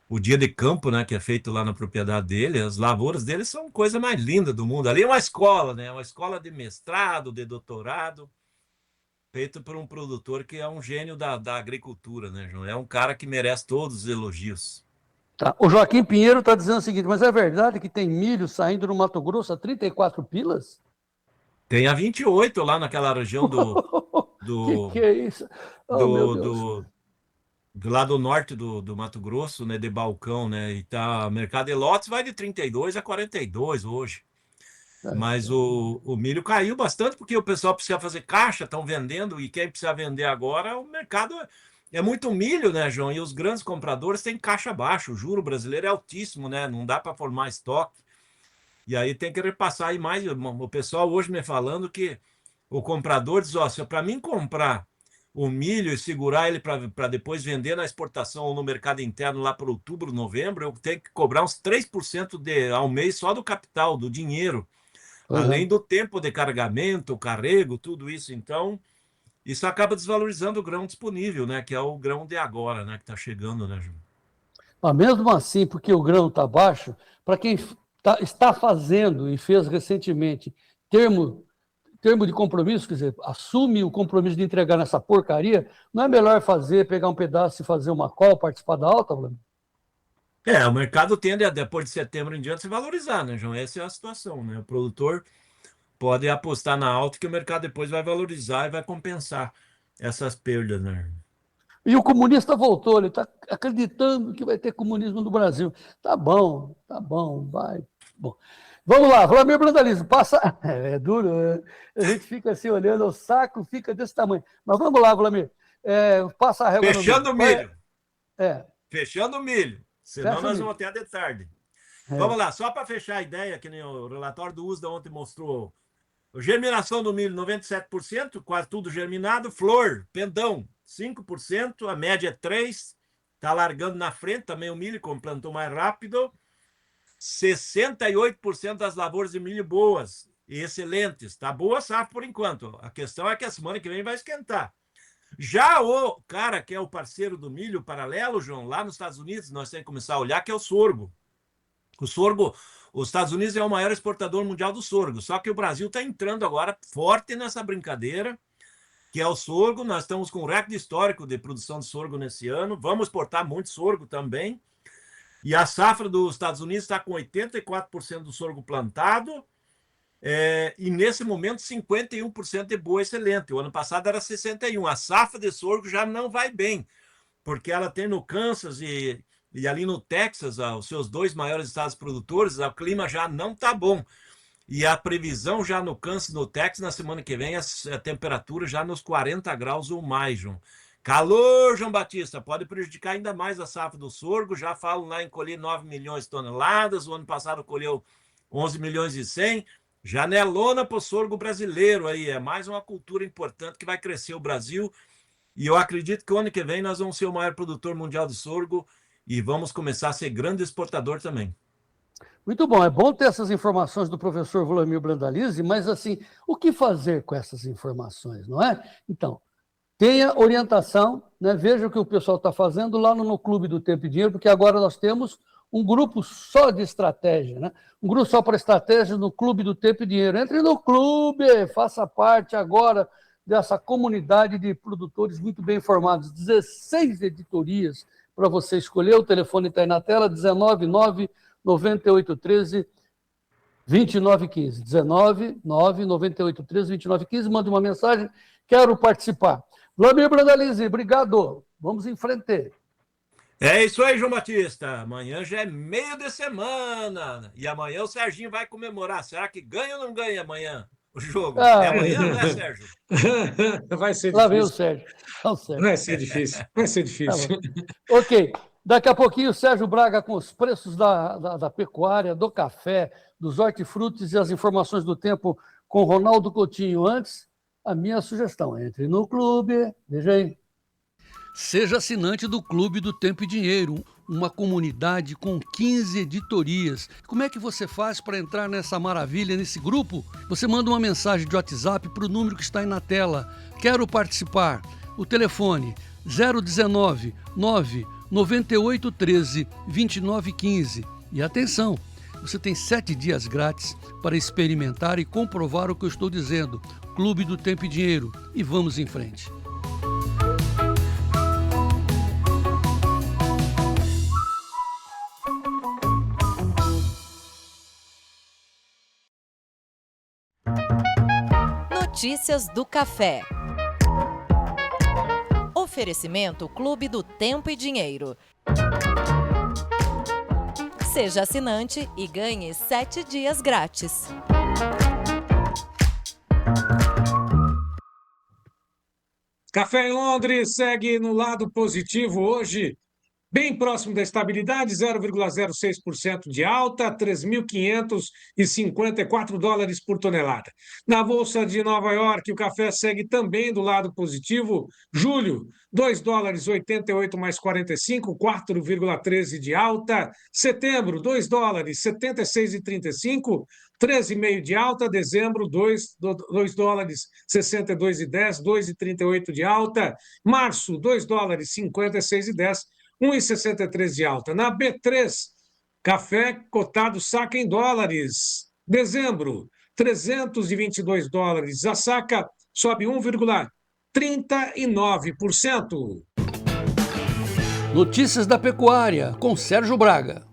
o dia de campo, né, que é feito lá na propriedade dele. As lavouras dele são a coisa mais linda do mundo. Ali é uma escola, né? Uma escola de mestrado, de doutorado, feito por um produtor que é um gênio da agricultura, né, João? É um cara que merece todos os elogios. Tá. O Joaquim Pinheiro está dizendo o seguinte, mas é verdade que tem milho saindo no Mato Grosso a 34 pilas? Tem a 28 lá naquela região Que é isso? Oh, meu Deus. Do lado norte do Mato Grosso, né, de balcão, né? E tá, mercado de lotes vai de 32 a 42 hoje. Mas o milho caiu bastante porque o pessoal precisa fazer caixa, estão vendendo, e quem precisa vender agora, o mercado é muito milho, né, João? E os grandes compradores têm caixa baixa, o juro brasileiro é altíssimo, né? Não dá para formar estoque. E aí tem que repassar aí mais. O pessoal hoje me falando que o comprador diz, ó, se para mim comprar o milho e segurar ele para depois vender na exportação ou no mercado interno lá para outubro, novembro, eu tenho que cobrar uns 3% ao mês só do capital, do dinheiro. Além do tempo de carregamento, carrego, tudo isso. Então, isso acaba desvalorizando o grão disponível, né? Que é o grão de agora, né? Que está chegando, né, João? Mas mesmo assim, porque o grão está baixo, para quem está fazendo e fez recentemente termo de compromisso, quer dizer, assume o compromisso de entregar nessa porcaria, não é melhor pegar um pedaço e fazer uma call, participar da alta, Vladimir? O mercado tende a, depois de setembro em diante, se valorizar, né, João? Essa é a situação, né? O produtor pode apostar na alta que o mercado depois vai valorizar e vai compensar essas perdas, né? E o comunista voltou, ele está acreditando que vai ter comunismo no Brasil. Tá bom, vai. Bom, vamos lá, Vlamir Brandalize, passa. É duro, a gente fica assim olhando, o saco fica desse tamanho. Mas vamos lá, Vlamir. Passa a régua Fechando o milho. É. Fechando o milho. Senão Fecha nós milho. vamos até de tarde. Vamos lá, só para fechar a ideia, que nem o relatório do USDA ontem mostrou. Germinação do milho, 97%, quase tudo germinado. Flor, pendão, 5%, a média é 3%. Está largando na frente também o milho, como plantou mais rápido. 68% das lavouras de milho boas e excelentes. Está boa a safra por enquanto. A questão é que a semana que vem vai esquentar. Já o cara que é o parceiro do milho paralelo, João, lá nos Estados Unidos, nós temos que começar a olhar, que é o sorgo. O sorgo, os Estados Unidos é o maior exportador mundial do sorgo, só que o Brasil está entrando agora forte nessa brincadeira, que é o sorgo. Nós estamos com um recorde histórico de produção de sorgo nesse ano, vamos exportar muito sorgo também, e a safra dos Estados Unidos está com 84% do sorgo plantado, e nesse momento 51% de boa excelente. O ano passado era 61%. A safra de sorgo já não vai bem, porque ela tem no Kansas e ali no Texas, os seus 2 maiores estados produtores, o clima já não está bom. E a previsão já no Kansas e no Texas, na semana que vem, a temperatura já nos 40 graus ou mais, João. Calor, João Batista, pode prejudicar ainda mais a safra do sorgo. Já falam lá em colher 9 milhões de toneladas, o ano passado colheu 11 milhões e 100. Janelona para o sorgo brasileiro aí, é mais uma cultura importante que vai crescer o Brasil, e eu acredito que o ano que vem nós vamos ser o maior produtor mundial de sorgo e vamos começar a ser grande exportador também. Muito bom, é bom ter essas informações do professor Vlamir Brandalize, mas assim, o que fazer com essas informações, não é? Então, tenha orientação, né? Veja o que o pessoal está fazendo lá no Clube do Tempo e Dinheiro, porque agora nós temos um grupo só de estratégia, né? Um grupo só para estratégia no Clube do Tempo e Dinheiro. Entre no clube, faça parte agora dessa comunidade de produtores muito bem informados. 16 editorias para você escolher, o telefone está aí na tela, 1999813 2915. 1999813 2915, manda uma mensagem, quero participar. Vlamir Brandalize, obrigado. Vamos em frente. É isso aí, João Batista. Amanhã já é meio de semana. E amanhã o Serginho vai comemorar. Será que ganha ou não ganha amanhã o jogo? É amanhã, não é, Sérgio? Vai ser difícil. Lá vem o Sérgio. Vai ser difícil. Vai ser difícil. Tá, ok. Daqui a pouquinho o Sérgio Braga com os preços da pecuária, do café, dos hortifrutis e as informações do tempo com Ronaldo Coutinho. Antes, a minha sugestão, entre no clube, veja aí. Seja assinante do Clube do Tempo e Dinheiro, uma comunidade com 15 editorias. Como é que você faz para entrar nessa maravilha, nesse grupo? Você manda uma mensagem de WhatsApp para o número que está aí na tela. Quero participar. O telefone 019 99813 2915. E atenção, você tem 7 dias grátis para experimentar e comprovar o que eu estou dizendo. Clube do Tempo e Dinheiro. E vamos em frente. Notícias do Café. Oferecimento Clube do Tempo e Dinheiro. Seja assinante e ganhe 7 dias grátis. Café em Londres segue no lado positivo hoje, bem próximo da estabilidade, 0,06% de alta, 3.554 dólares por tonelada. Na Bolsa de Nova York, o café segue também do lado positivo. Julho, 2 dólares 88 mais 45, 4,13 de alta. Setembro, 2 dólares 76,35, 13,5 de alta. Dezembro, 2 dólares 62,10, 2,38 de alta. Março, 2 dólares 56,10, 1,63 de alta. Na B3, café cotado saca em dólares. Dezembro, 322 dólares. A saca sobe 1,39%. Notícias da pecuária, com Sérgio Braga.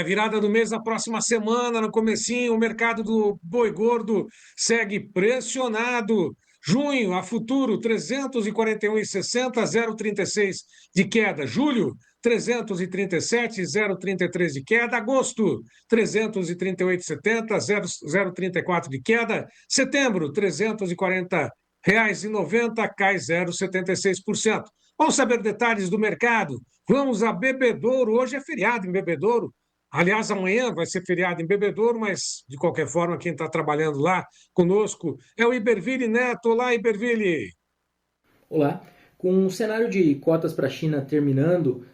Virada do mês da próxima semana, no comecinho, o mercado do boi gordo segue pressionado. Junho, a futuro, 341,60, 0,36 de queda. Julho, 337, 0,33 de queda. Agosto, 338,70, 0,34 de queda. Setembro, 340 reais e 90, cai 0,76%. Vamos saber detalhes do mercado. Vamos a Bebedouro. Hoje é feriado em Bebedouro. Aliás, amanhã vai ser feriado em Bebedouro, mas, de qualquer forma, quem está trabalhando lá conosco é o Iberville Neto. Olá, Iberville. Olá. Com o cenário de cotas para a China terminando,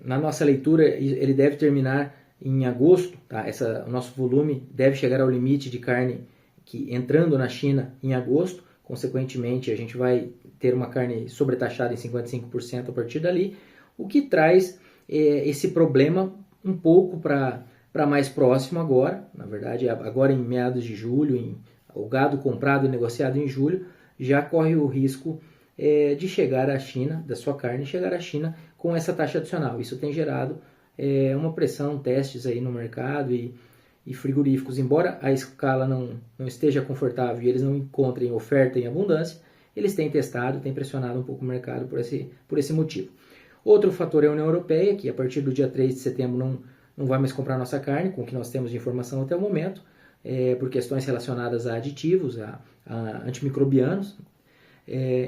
na nossa leitura, ele deve terminar em agosto. Tá? O nosso volume deve chegar ao limite de carne que entrando na China em agosto. Consequentemente, a gente vai ter uma carne sobretaxada em 55% a partir dali, o que traz esse problema um pouco para mais próximo agora. Na verdade, agora em meados de julho, o gado comprado e negociado em julho já corre o risco de chegar à China, da sua carne chegar à China com essa taxa adicional. Isso tem gerado uma pressão, testes aí no mercado e frigoríficos. Embora a escala não esteja confortável e eles não encontrem oferta em abundância, eles têm testado, têm pressionado um pouco o mercado por esse motivo. Outro fator é a União Europeia, que a partir do dia 3 de setembro não vai mais comprar nossa carne, com o que nós temos de informação até o momento, por questões relacionadas a aditivos, a antimicrobianos.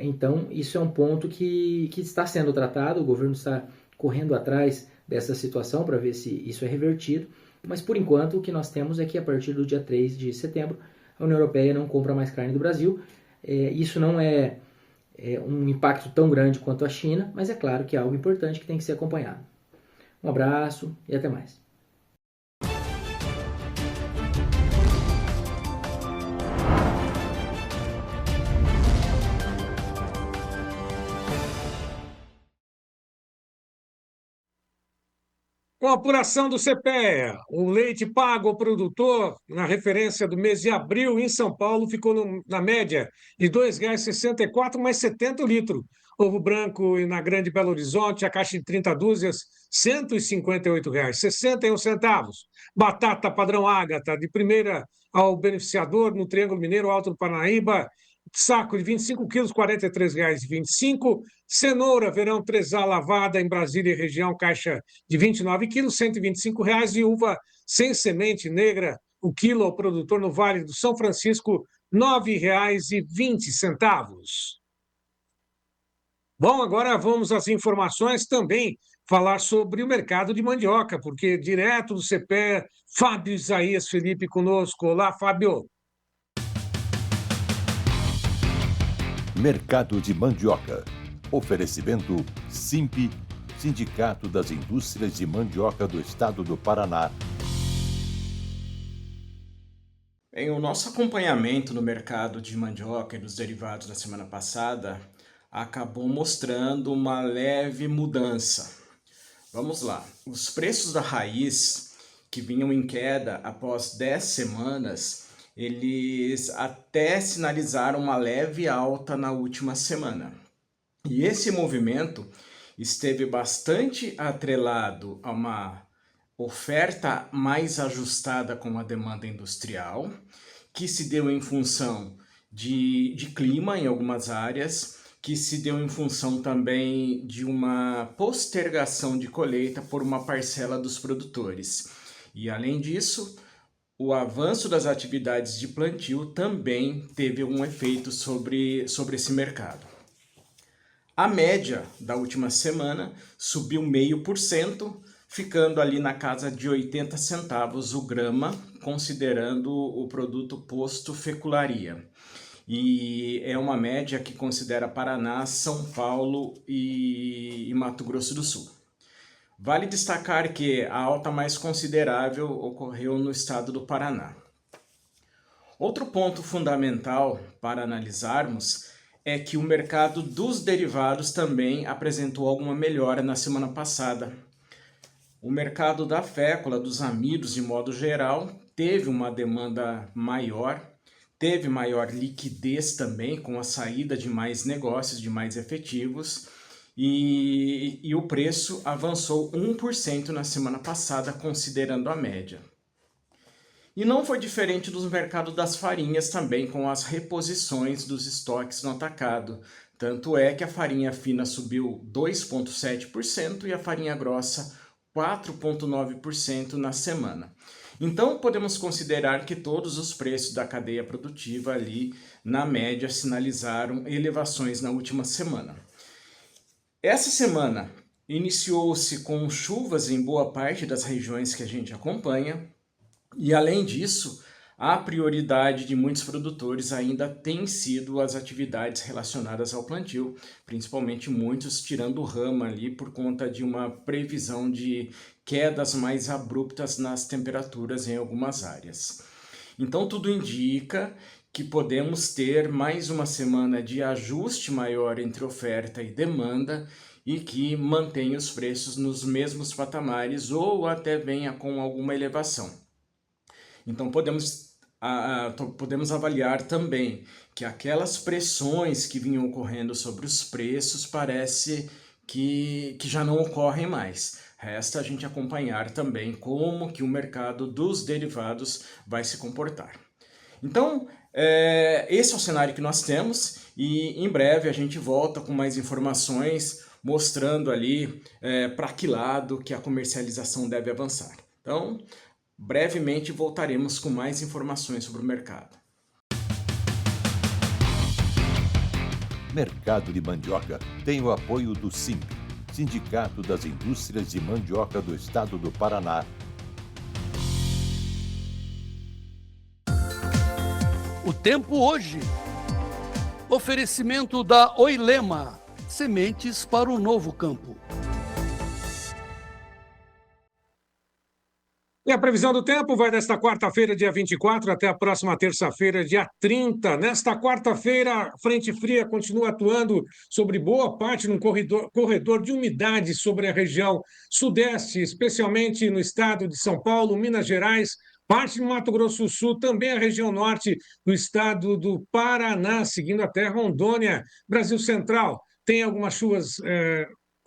Então, isso é um ponto que está sendo tratado, o governo está correndo atrás dessa situação para ver se isso é revertido, mas por enquanto o que nós temos é que a partir do dia 3 de setembro a União Europeia não compra mais carne do Brasil. Isso não é um impacto tão grande quanto a China, mas é claro que é algo importante que tem que ser acompanhado. Um abraço e até mais. Com a apuração do CPEA, o leite pago ao produtor, na referência do mês de abril, em São Paulo, ficou na média de R$ 2,64 mais 70 litros. Ovo branco na Grande Belo Horizonte, a caixa de 30 dúzias, R$ 158,61. Batata padrão Ágata, de primeira ao beneficiador, no Triângulo Mineiro, Alto do Paranaíba, saco de 25 quilos, R$ 43,25. Cenoura verão 3A lavada em Brasília e região, caixa de 29 quilos, R$ 125,00. E uva sem semente negra, o quilo ao produtor no Vale do São Francisco, R$ 9,20. Bom, agora vamos às informações também, falar sobre o mercado de mandioca, porque direto do CPEA, Fábio Isaías Felipe conosco. Olá, Fábio. Mercado de mandioca. Oferecimento SIMP, Sindicato das Indústrias de Mandioca do Estado do Paraná. Em o nosso acompanhamento no mercado de mandioca e dos derivados da semana passada acabou mostrando uma leve mudança. Vamos lá. Os preços da raiz, que vinham em queda após 10 semanas, eles até sinalizaram uma leve alta na última semana. E esse movimento esteve bastante atrelado a uma oferta mais ajustada com a demanda industrial, que se deu em função de clima em algumas áreas, que se deu em função também de uma postergação de colheita por uma parcela dos produtores. E além disso, o avanço das atividades de plantio também teve um efeito sobre esse mercado. A média da última semana subiu 0,5%, ficando ali na casa de 80 centavos o grama, considerando o produto posto fecularia. E é uma média que considera Paraná, São Paulo e Mato Grosso do Sul. Vale destacar que a alta mais considerável ocorreu no estado do Paraná. Outro ponto fundamental para analisarmos é que o mercado dos derivados também apresentou alguma melhora na semana passada. O mercado da fécula, dos amidos de modo geral, teve uma demanda maior, teve maior liquidez também, com a saída de mais negócios, de mais efetivos, e o preço avançou 1% na semana passada, considerando a média. E não foi diferente do mercado das farinhas também, com as reposições dos estoques no atacado. Tanto é que a farinha fina subiu 2,7% e a farinha grossa 4,9% na semana. Então, podemos considerar que todos os preços da cadeia produtiva ali, na média, sinalizaram elevações na última semana. Essa semana iniciou-se com chuvas em boa parte das regiões que a gente acompanha, e além disso, a prioridade de muitos produtores ainda tem sido as atividades relacionadas ao plantio, principalmente muitos tirando rama ali por conta de uma previsão de quedas mais abruptas nas temperaturas em algumas áreas. Então tudo indica que podemos ter mais uma semana de ajuste maior entre oferta e demanda e que mantenha os preços nos mesmos patamares ou até venha com alguma elevação. Então podemos avaliar também que aquelas pressões que vinham ocorrendo sobre os preços parece que já não ocorrem mais. Resta a gente acompanhar também como que o mercado dos derivados vai se comportar. Então, esse é o cenário que nós temos e em breve a gente volta com mais informações mostrando ali para que lado que a comercialização deve avançar. Então, brevemente voltaremos com mais informações sobre o mercado. Mercado de Mandioca tem o apoio do SIMP, Sindicato das Indústrias de Mandioca do Estado do Paraná. O tempo hoje. Oferecimento da Oilema, sementes para o novo campo. E a previsão do tempo vai desta quarta-feira, dia 24, até a próxima terça-feira, dia 30. Nesta quarta-feira, a frente fria continua atuando sobre boa parte num corredor de umidade sobre a região sudeste, especialmente no estado de São Paulo, Minas Gerais, parte do Mato Grosso do Sul, também a região norte do estado do Paraná, seguindo até Rondônia, Brasil Central. Tem algumas chuvas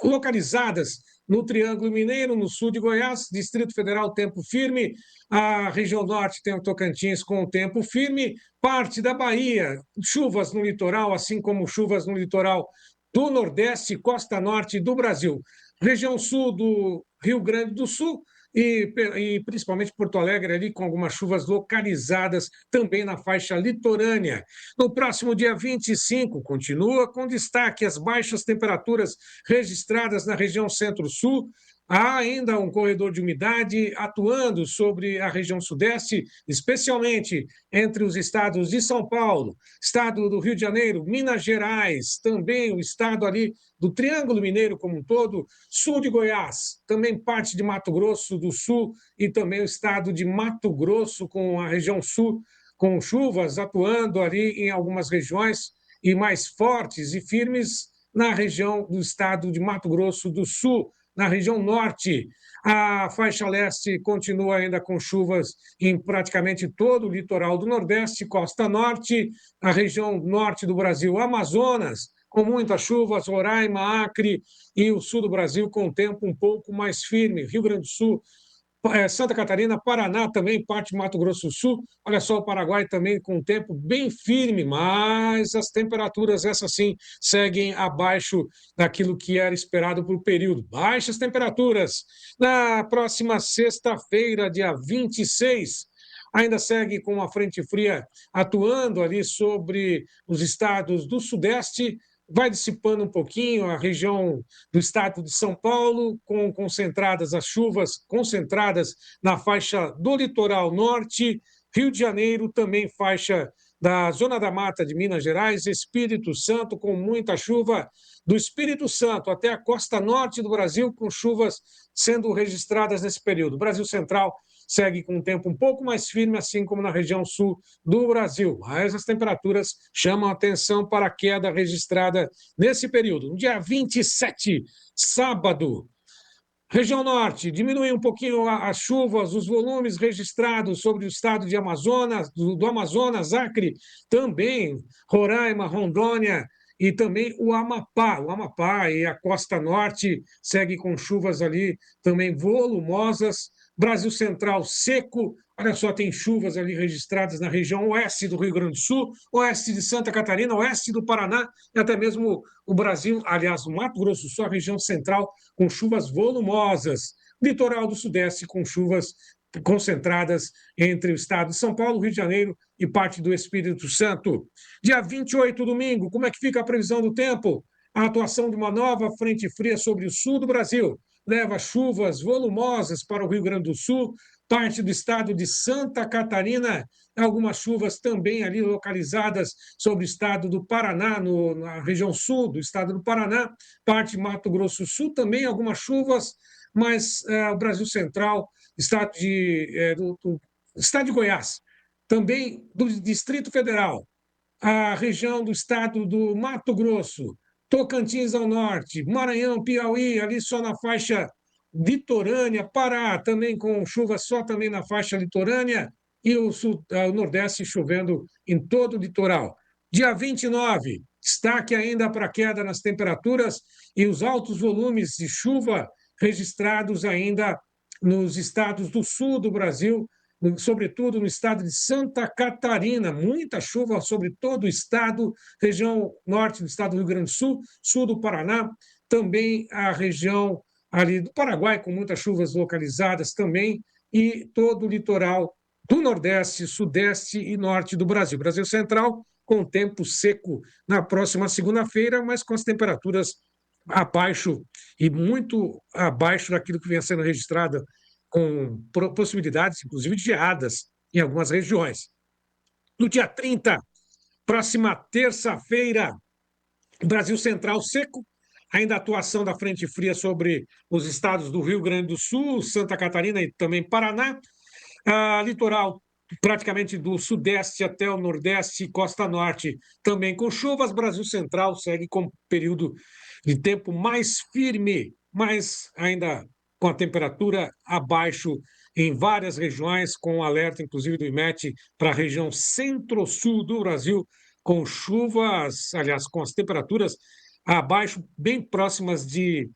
localizadas no Triângulo Mineiro, no sul de Goiás, Distrito Federal, tempo firme. A região norte tem o Tocantins com o tempo firme. Parte da Bahia, chuvas no litoral, assim como chuvas no litoral do Nordeste e costa norte do Brasil. Região sul do Rio Grande do Sul e principalmente Porto Alegre, ali com algumas chuvas localizadas também na faixa litorânea. No próximo dia 25, continua com destaque as baixas temperaturas registradas na região centro-sul. Há ainda um corredor de umidade atuando sobre a região sudeste, especialmente entre os estados de São Paulo, estado do Rio de Janeiro, Minas Gerais, também o estado ali do Triângulo Mineiro como um todo, sul de Goiás, também parte de Mato Grosso do Sul e também o estado de Mato Grosso com a região sul, com chuvas atuando ali em algumas regiões e mais fortes e firmes na região do estado de Mato Grosso do Sul. Na região norte, a faixa leste continua ainda com chuvas em praticamente todo o litoral do Nordeste, costa norte, a região norte do Brasil, Amazonas, com muitas chuvas, Roraima, Acre e o sul do Brasil com tempo um pouco mais firme, Rio Grande do Sul, Santa Catarina, Paraná também, parte de Mato Grosso do Sul. Olha só, o Paraguai também com tempo bem firme, mas as temperaturas, essas sim, seguem abaixo daquilo que era esperado para o período. Baixas temperaturas. Na próxima sexta-feira, dia 26, ainda segue com uma frente fria atuando ali sobre os estados do Sudeste, vai dissipando um pouquinho a região do estado de São Paulo, com concentradas as chuvas, concentradas na faixa do litoral norte, Rio de Janeiro, também faixa da Zona da Mata de Minas Gerais, Espírito Santo, com muita chuva, do Espírito Santo até a costa norte do Brasil, com chuvas sendo registradas nesse período. Brasil Central segue com um tempo um pouco mais firme, assim como na região sul do Brasil. Mas as temperaturas chamam a atenção para a queda registrada nesse período. No dia 27, sábado, Região Norte, diminui um pouquinho as chuvas, os volumes registrados sobre o estado de Amazonas, do Amazonas, Acre, também Roraima, Rondônia e também o Amapá. O Amapá e a costa norte segue com chuvas ali também volumosas. Brasil Central seco, olha só, tem chuvas ali registradas na região oeste do Rio Grande do Sul, oeste de Santa Catarina, oeste do Paraná e até mesmo o Brasil, aliás, o Mato Grosso do Sul, a região central, com chuvas volumosas. Litoral do Sudeste com chuvas concentradas entre o estado de São Paulo, Rio de Janeiro e parte do Espírito Santo. Dia 28, domingo, como é que fica a previsão do tempo? A atuação de uma nova frente fria sobre o sul do Brasil leva chuvas volumosas para o Rio Grande do Sul, parte do estado de Santa Catarina, algumas chuvas também ali localizadas sobre o estado do Paraná, na região sul do estado do Paraná, parte de Mato Grosso do Sul, também algumas chuvas, mas o Brasil Central, estado de Goiás, também do Distrito Federal, a região do estado do Mato Grosso, Tocantins ao norte, Maranhão, Piauí, ali só na faixa litorânea, Pará também com chuva só também na faixa litorânea e o Nordeste chovendo em todo o litoral. Dia 29, destaque ainda para a queda nas temperaturas e os altos volumes de chuva registrados ainda nos estados do sul do Brasil, sobretudo no estado de Santa Catarina, muita chuva sobre todo o estado, região norte do estado do Rio Grande do Sul, sul do Paraná, também a região ali do Paraguai, com muitas chuvas localizadas também, e todo o litoral do Nordeste, Sudeste e Norte do Brasil. Brasil Central, com tempo seco na próxima segunda-feira, mas com as temperaturas abaixo e muito abaixo daquilo que vem sendo registrado, com possibilidades, inclusive, de geadas em algumas regiões. No dia 30, próxima terça-feira, Brasil Central seco, ainda a atuação da frente fria sobre os estados do Rio Grande do Sul, Santa Catarina e também Paraná, litoral praticamente do Sudeste até o Nordeste e Costa Norte, também com chuvas. Brasil Central segue com período de tempo mais firme, mas ainda com a temperatura abaixo em várias regiões, com alerta, inclusive, do IMET para a região centro-sul do Brasil, com chuvas, aliás, com as temperaturas abaixo, bem próximas de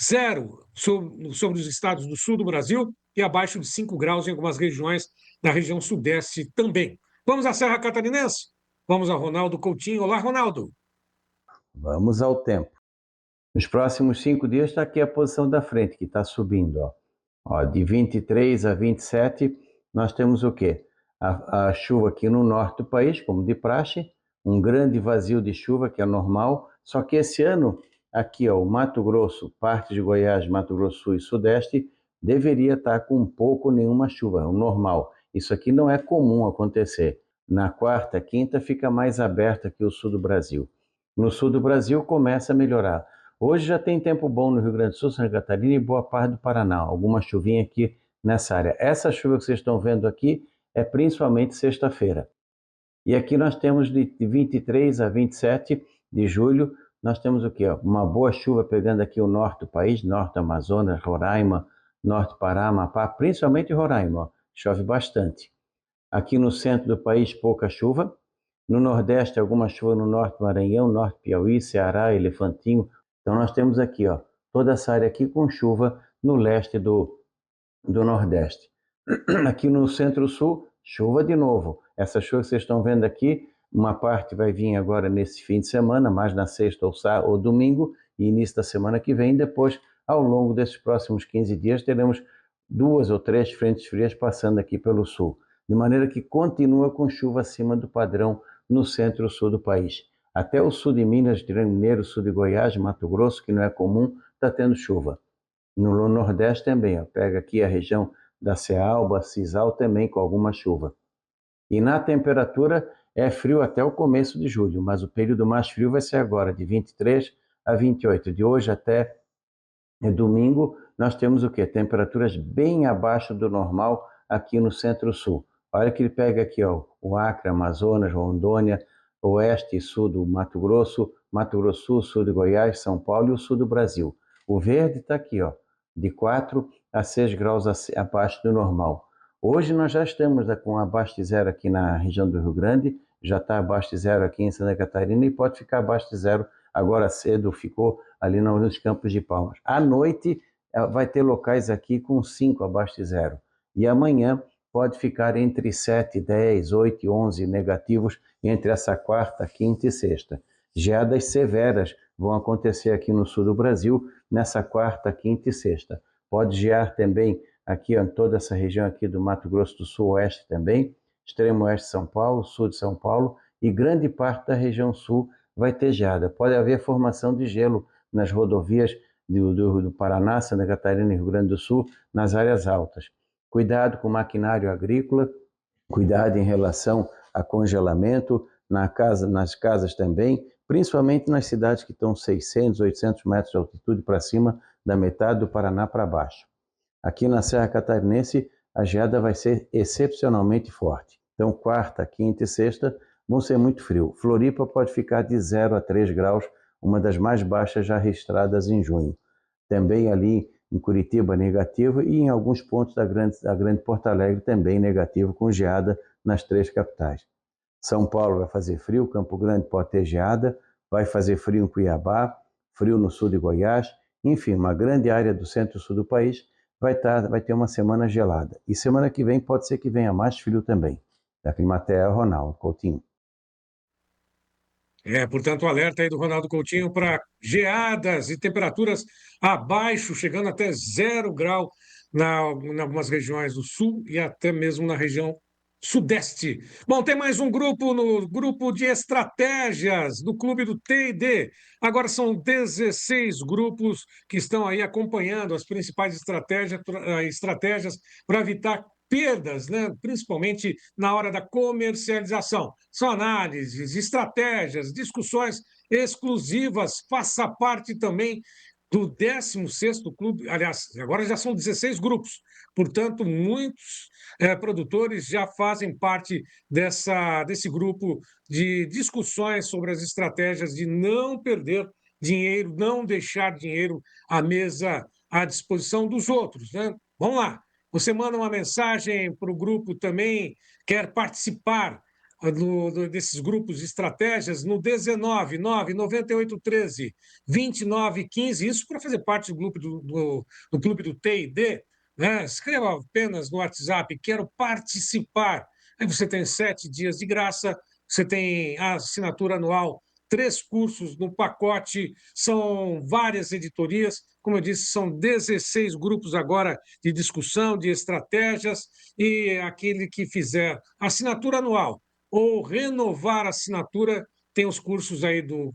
zero sobre os estados do sul do Brasil e abaixo de 5 graus em algumas regiões da região sudeste também. Vamos à Serra Catarinense? Vamos a Ronaldo Coutinho. Olá, Ronaldo. Vamos ao tempo. Nos próximos 5 dias está aqui a posição da frente, que está subindo. De 23 a 27, nós temos o quê? A chuva aqui no norte do país, como de praxe, um grande vazio de chuva, que é normal, só que esse ano, aqui, o Mato Grosso, parte de Goiás, Mato Grosso Sul e Sudeste, deveria estar com pouco ou nenhuma chuva, o normal. Isso aqui não é comum acontecer. Na quarta, quinta, fica mais aberto aqui o sul do Brasil. No sul do Brasil começa a melhorar. Hoje já tem tempo bom no Rio Grande do Sul, Santa Catarina e boa parte do Paraná. Alguma chuvinha aqui nessa área. Essa chuva que vocês estão vendo aqui é principalmente sexta-feira. E aqui nós temos de 23 a 27 de julho, nós temos o quê? Uma boa chuva pegando aqui o norte do país, norte do Amazonas, Roraima, norte do Pará, Amapá, principalmente Roraima, chove bastante. Aqui no centro do país, pouca chuva. No Nordeste, alguma chuva no norte do Maranhão, norte do Piauí, Ceará, Elefantinho. Então nós temos aqui, toda essa área aqui com chuva no leste do Nordeste. Aqui no Centro-Sul, chuva de novo. Essa chuva que vocês estão vendo aqui, uma parte vai vir agora nesse fim de semana, mais na sexta ou domingo, e início da semana que vem. Depois, ao longo desses próximos 15 dias, teremos 2 ou 3 frentes frias passando aqui pelo sul. De maneira que continua com chuva acima do padrão no centro-sul do país. Até o sul de Minas, Rio Mineiro, sul de Goiás, Mato Grosso, que não é comum, está tendo chuva. No Nordeste também, pega aqui a região da Cealba, Cisal, também com alguma chuva. E na temperatura é frio até o começo de julho, mas o período mais frio vai ser agora, de 23 a 28. De hoje até domingo, nós temos o quê? Temperaturas bem abaixo do normal aqui no Centro-Sul. Olha que ele pega aqui, o Acre, Amazonas, Rondônia, oeste e sul do Mato Grosso Sul, sul de Goiás, São Paulo e o sul do Brasil. O verde está aqui, de 4 a 6 graus abaixo do normal. Hoje nós já estamos com abaixo de zero aqui na região do Rio Grande, já está abaixo de zero aqui em Santa Catarina e pode ficar abaixo de zero agora cedo, ficou ali nos Campos de Palmas. À noite vai ter locais aqui com 5 abaixo de zero. E amanhã pode ficar entre 7, 10, 8 e 11 negativos entre essa quarta, quinta e sexta. Geadas severas vão acontecer aqui no sul do Brasil nessa quarta, quinta e sexta. Pode gear também aqui em toda essa região aqui do Mato Grosso do Sul, oeste também, extremo oeste de São Paulo, sul de São Paulo e grande parte da região sul vai ter geada. Pode haver formação de gelo nas rodovias do Paraná, Santa Catarina e Rio Grande do Sul, nas áreas altas. Cuidado com o maquinário agrícola, cuidado em relação a congelamento nas casas também, principalmente nas cidades que estão 600, 800 metros de altitude para cima da metade do Paraná para baixo. Aqui na Serra Catarinense, a geada vai ser excepcionalmente forte. Então, quarta, quinta e sexta vão ser muito frio. Floripa pode ficar de 0 a 3 graus, uma das mais baixas já registradas em junho. Também ali em Curitiba, negativo, e em alguns pontos da grande Porto Alegre também negativo, com geada nas 3 capitais. São Paulo vai fazer frio, Campo Grande pode ter geada, vai fazer frio em Cuiabá, frio no sul de Goiás, enfim, uma grande área do centro-sul do país vai ter uma semana gelada. E semana que vem pode ser que venha mais frio também. Da Climatea, Ronaldo Coutinho. Portanto, o alerta aí do Ronaldo Coutinho para geadas e temperaturas abaixo, chegando até 0 grau em algumas regiões do sul e até mesmo na região sudeste. Bom, tem mais um grupo no grupo de estratégias do Clube do T&D. Agora são 16 grupos que estão aí acompanhando as principais estratégias para evitar perdas, né? Principalmente na hora da comercialização. São análises, estratégias, discussões exclusivas. Faça parte também do 16º clube, aliás, agora já são 16 grupos, portanto, muitos produtores já fazem parte desse grupo de discussões sobre as estratégias de não perder dinheiro, não deixar dinheiro à mesa à disposição dos outros, né? Vamos lá. Você manda uma mensagem para o grupo também, quer participar desses grupos de estratégias no 19 99813 2915, isso para fazer parte do grupo do Clube do T&D, né? Escreva apenas no WhatsApp, quero participar. Aí você tem 7 dias de graça, você tem a assinatura anual, 3 cursos no pacote, são várias editorias, como eu disse, são 16 grupos agora de discussão, de estratégias, e aquele que fizer assinatura anual ou renovar a assinatura, tem os cursos aí do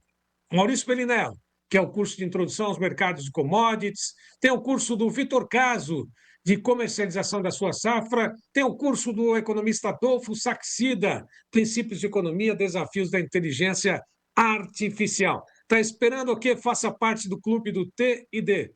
Maurício Pelinello, que é o curso de introdução aos mercados de commodities, tem o curso do Vitor Caso, de comercialização da sua safra, tem o curso do economista Adolfo Saxida, Princípios de Economia, Desafios da Inteligência Artificial. Está esperando o quê? Faça parte do Clube do T&D.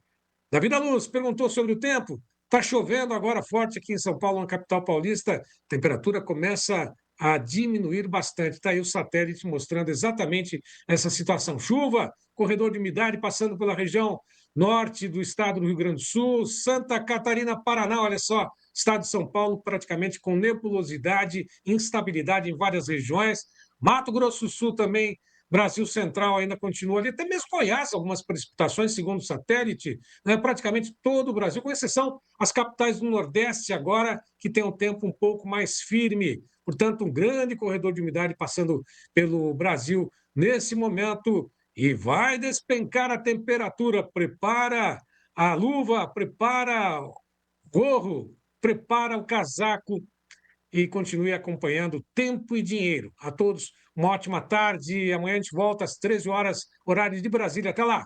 Davi da Luz perguntou sobre o tempo. Está chovendo agora forte aqui em São Paulo, na capital paulista. A temperatura começa a diminuir bastante. Está aí o satélite mostrando exatamente essa situação. Chuva, corredor de umidade passando pela região norte do estado do Rio Grande do Sul, Santa Catarina, Paraná, olha só, estado de São Paulo praticamente com nebulosidade, instabilidade em várias regiões. Mato Grosso do Sul também, Brasil Central ainda continua ali, até mesmo Goiás, algumas precipitações, segundo o satélite, né? Praticamente todo o Brasil, com exceção as capitais do Nordeste agora, que tem um tempo um pouco mais firme. Portanto, um grande corredor de umidade passando pelo Brasil nesse momento e vai despencar a temperatura. Prepara a luva, prepara o gorro, prepara o casaco e continue acompanhando Tempo e Dinheiro. A todos, uma ótima tarde. Amanhã a gente volta às 13 horas, horário de Brasília. Até lá!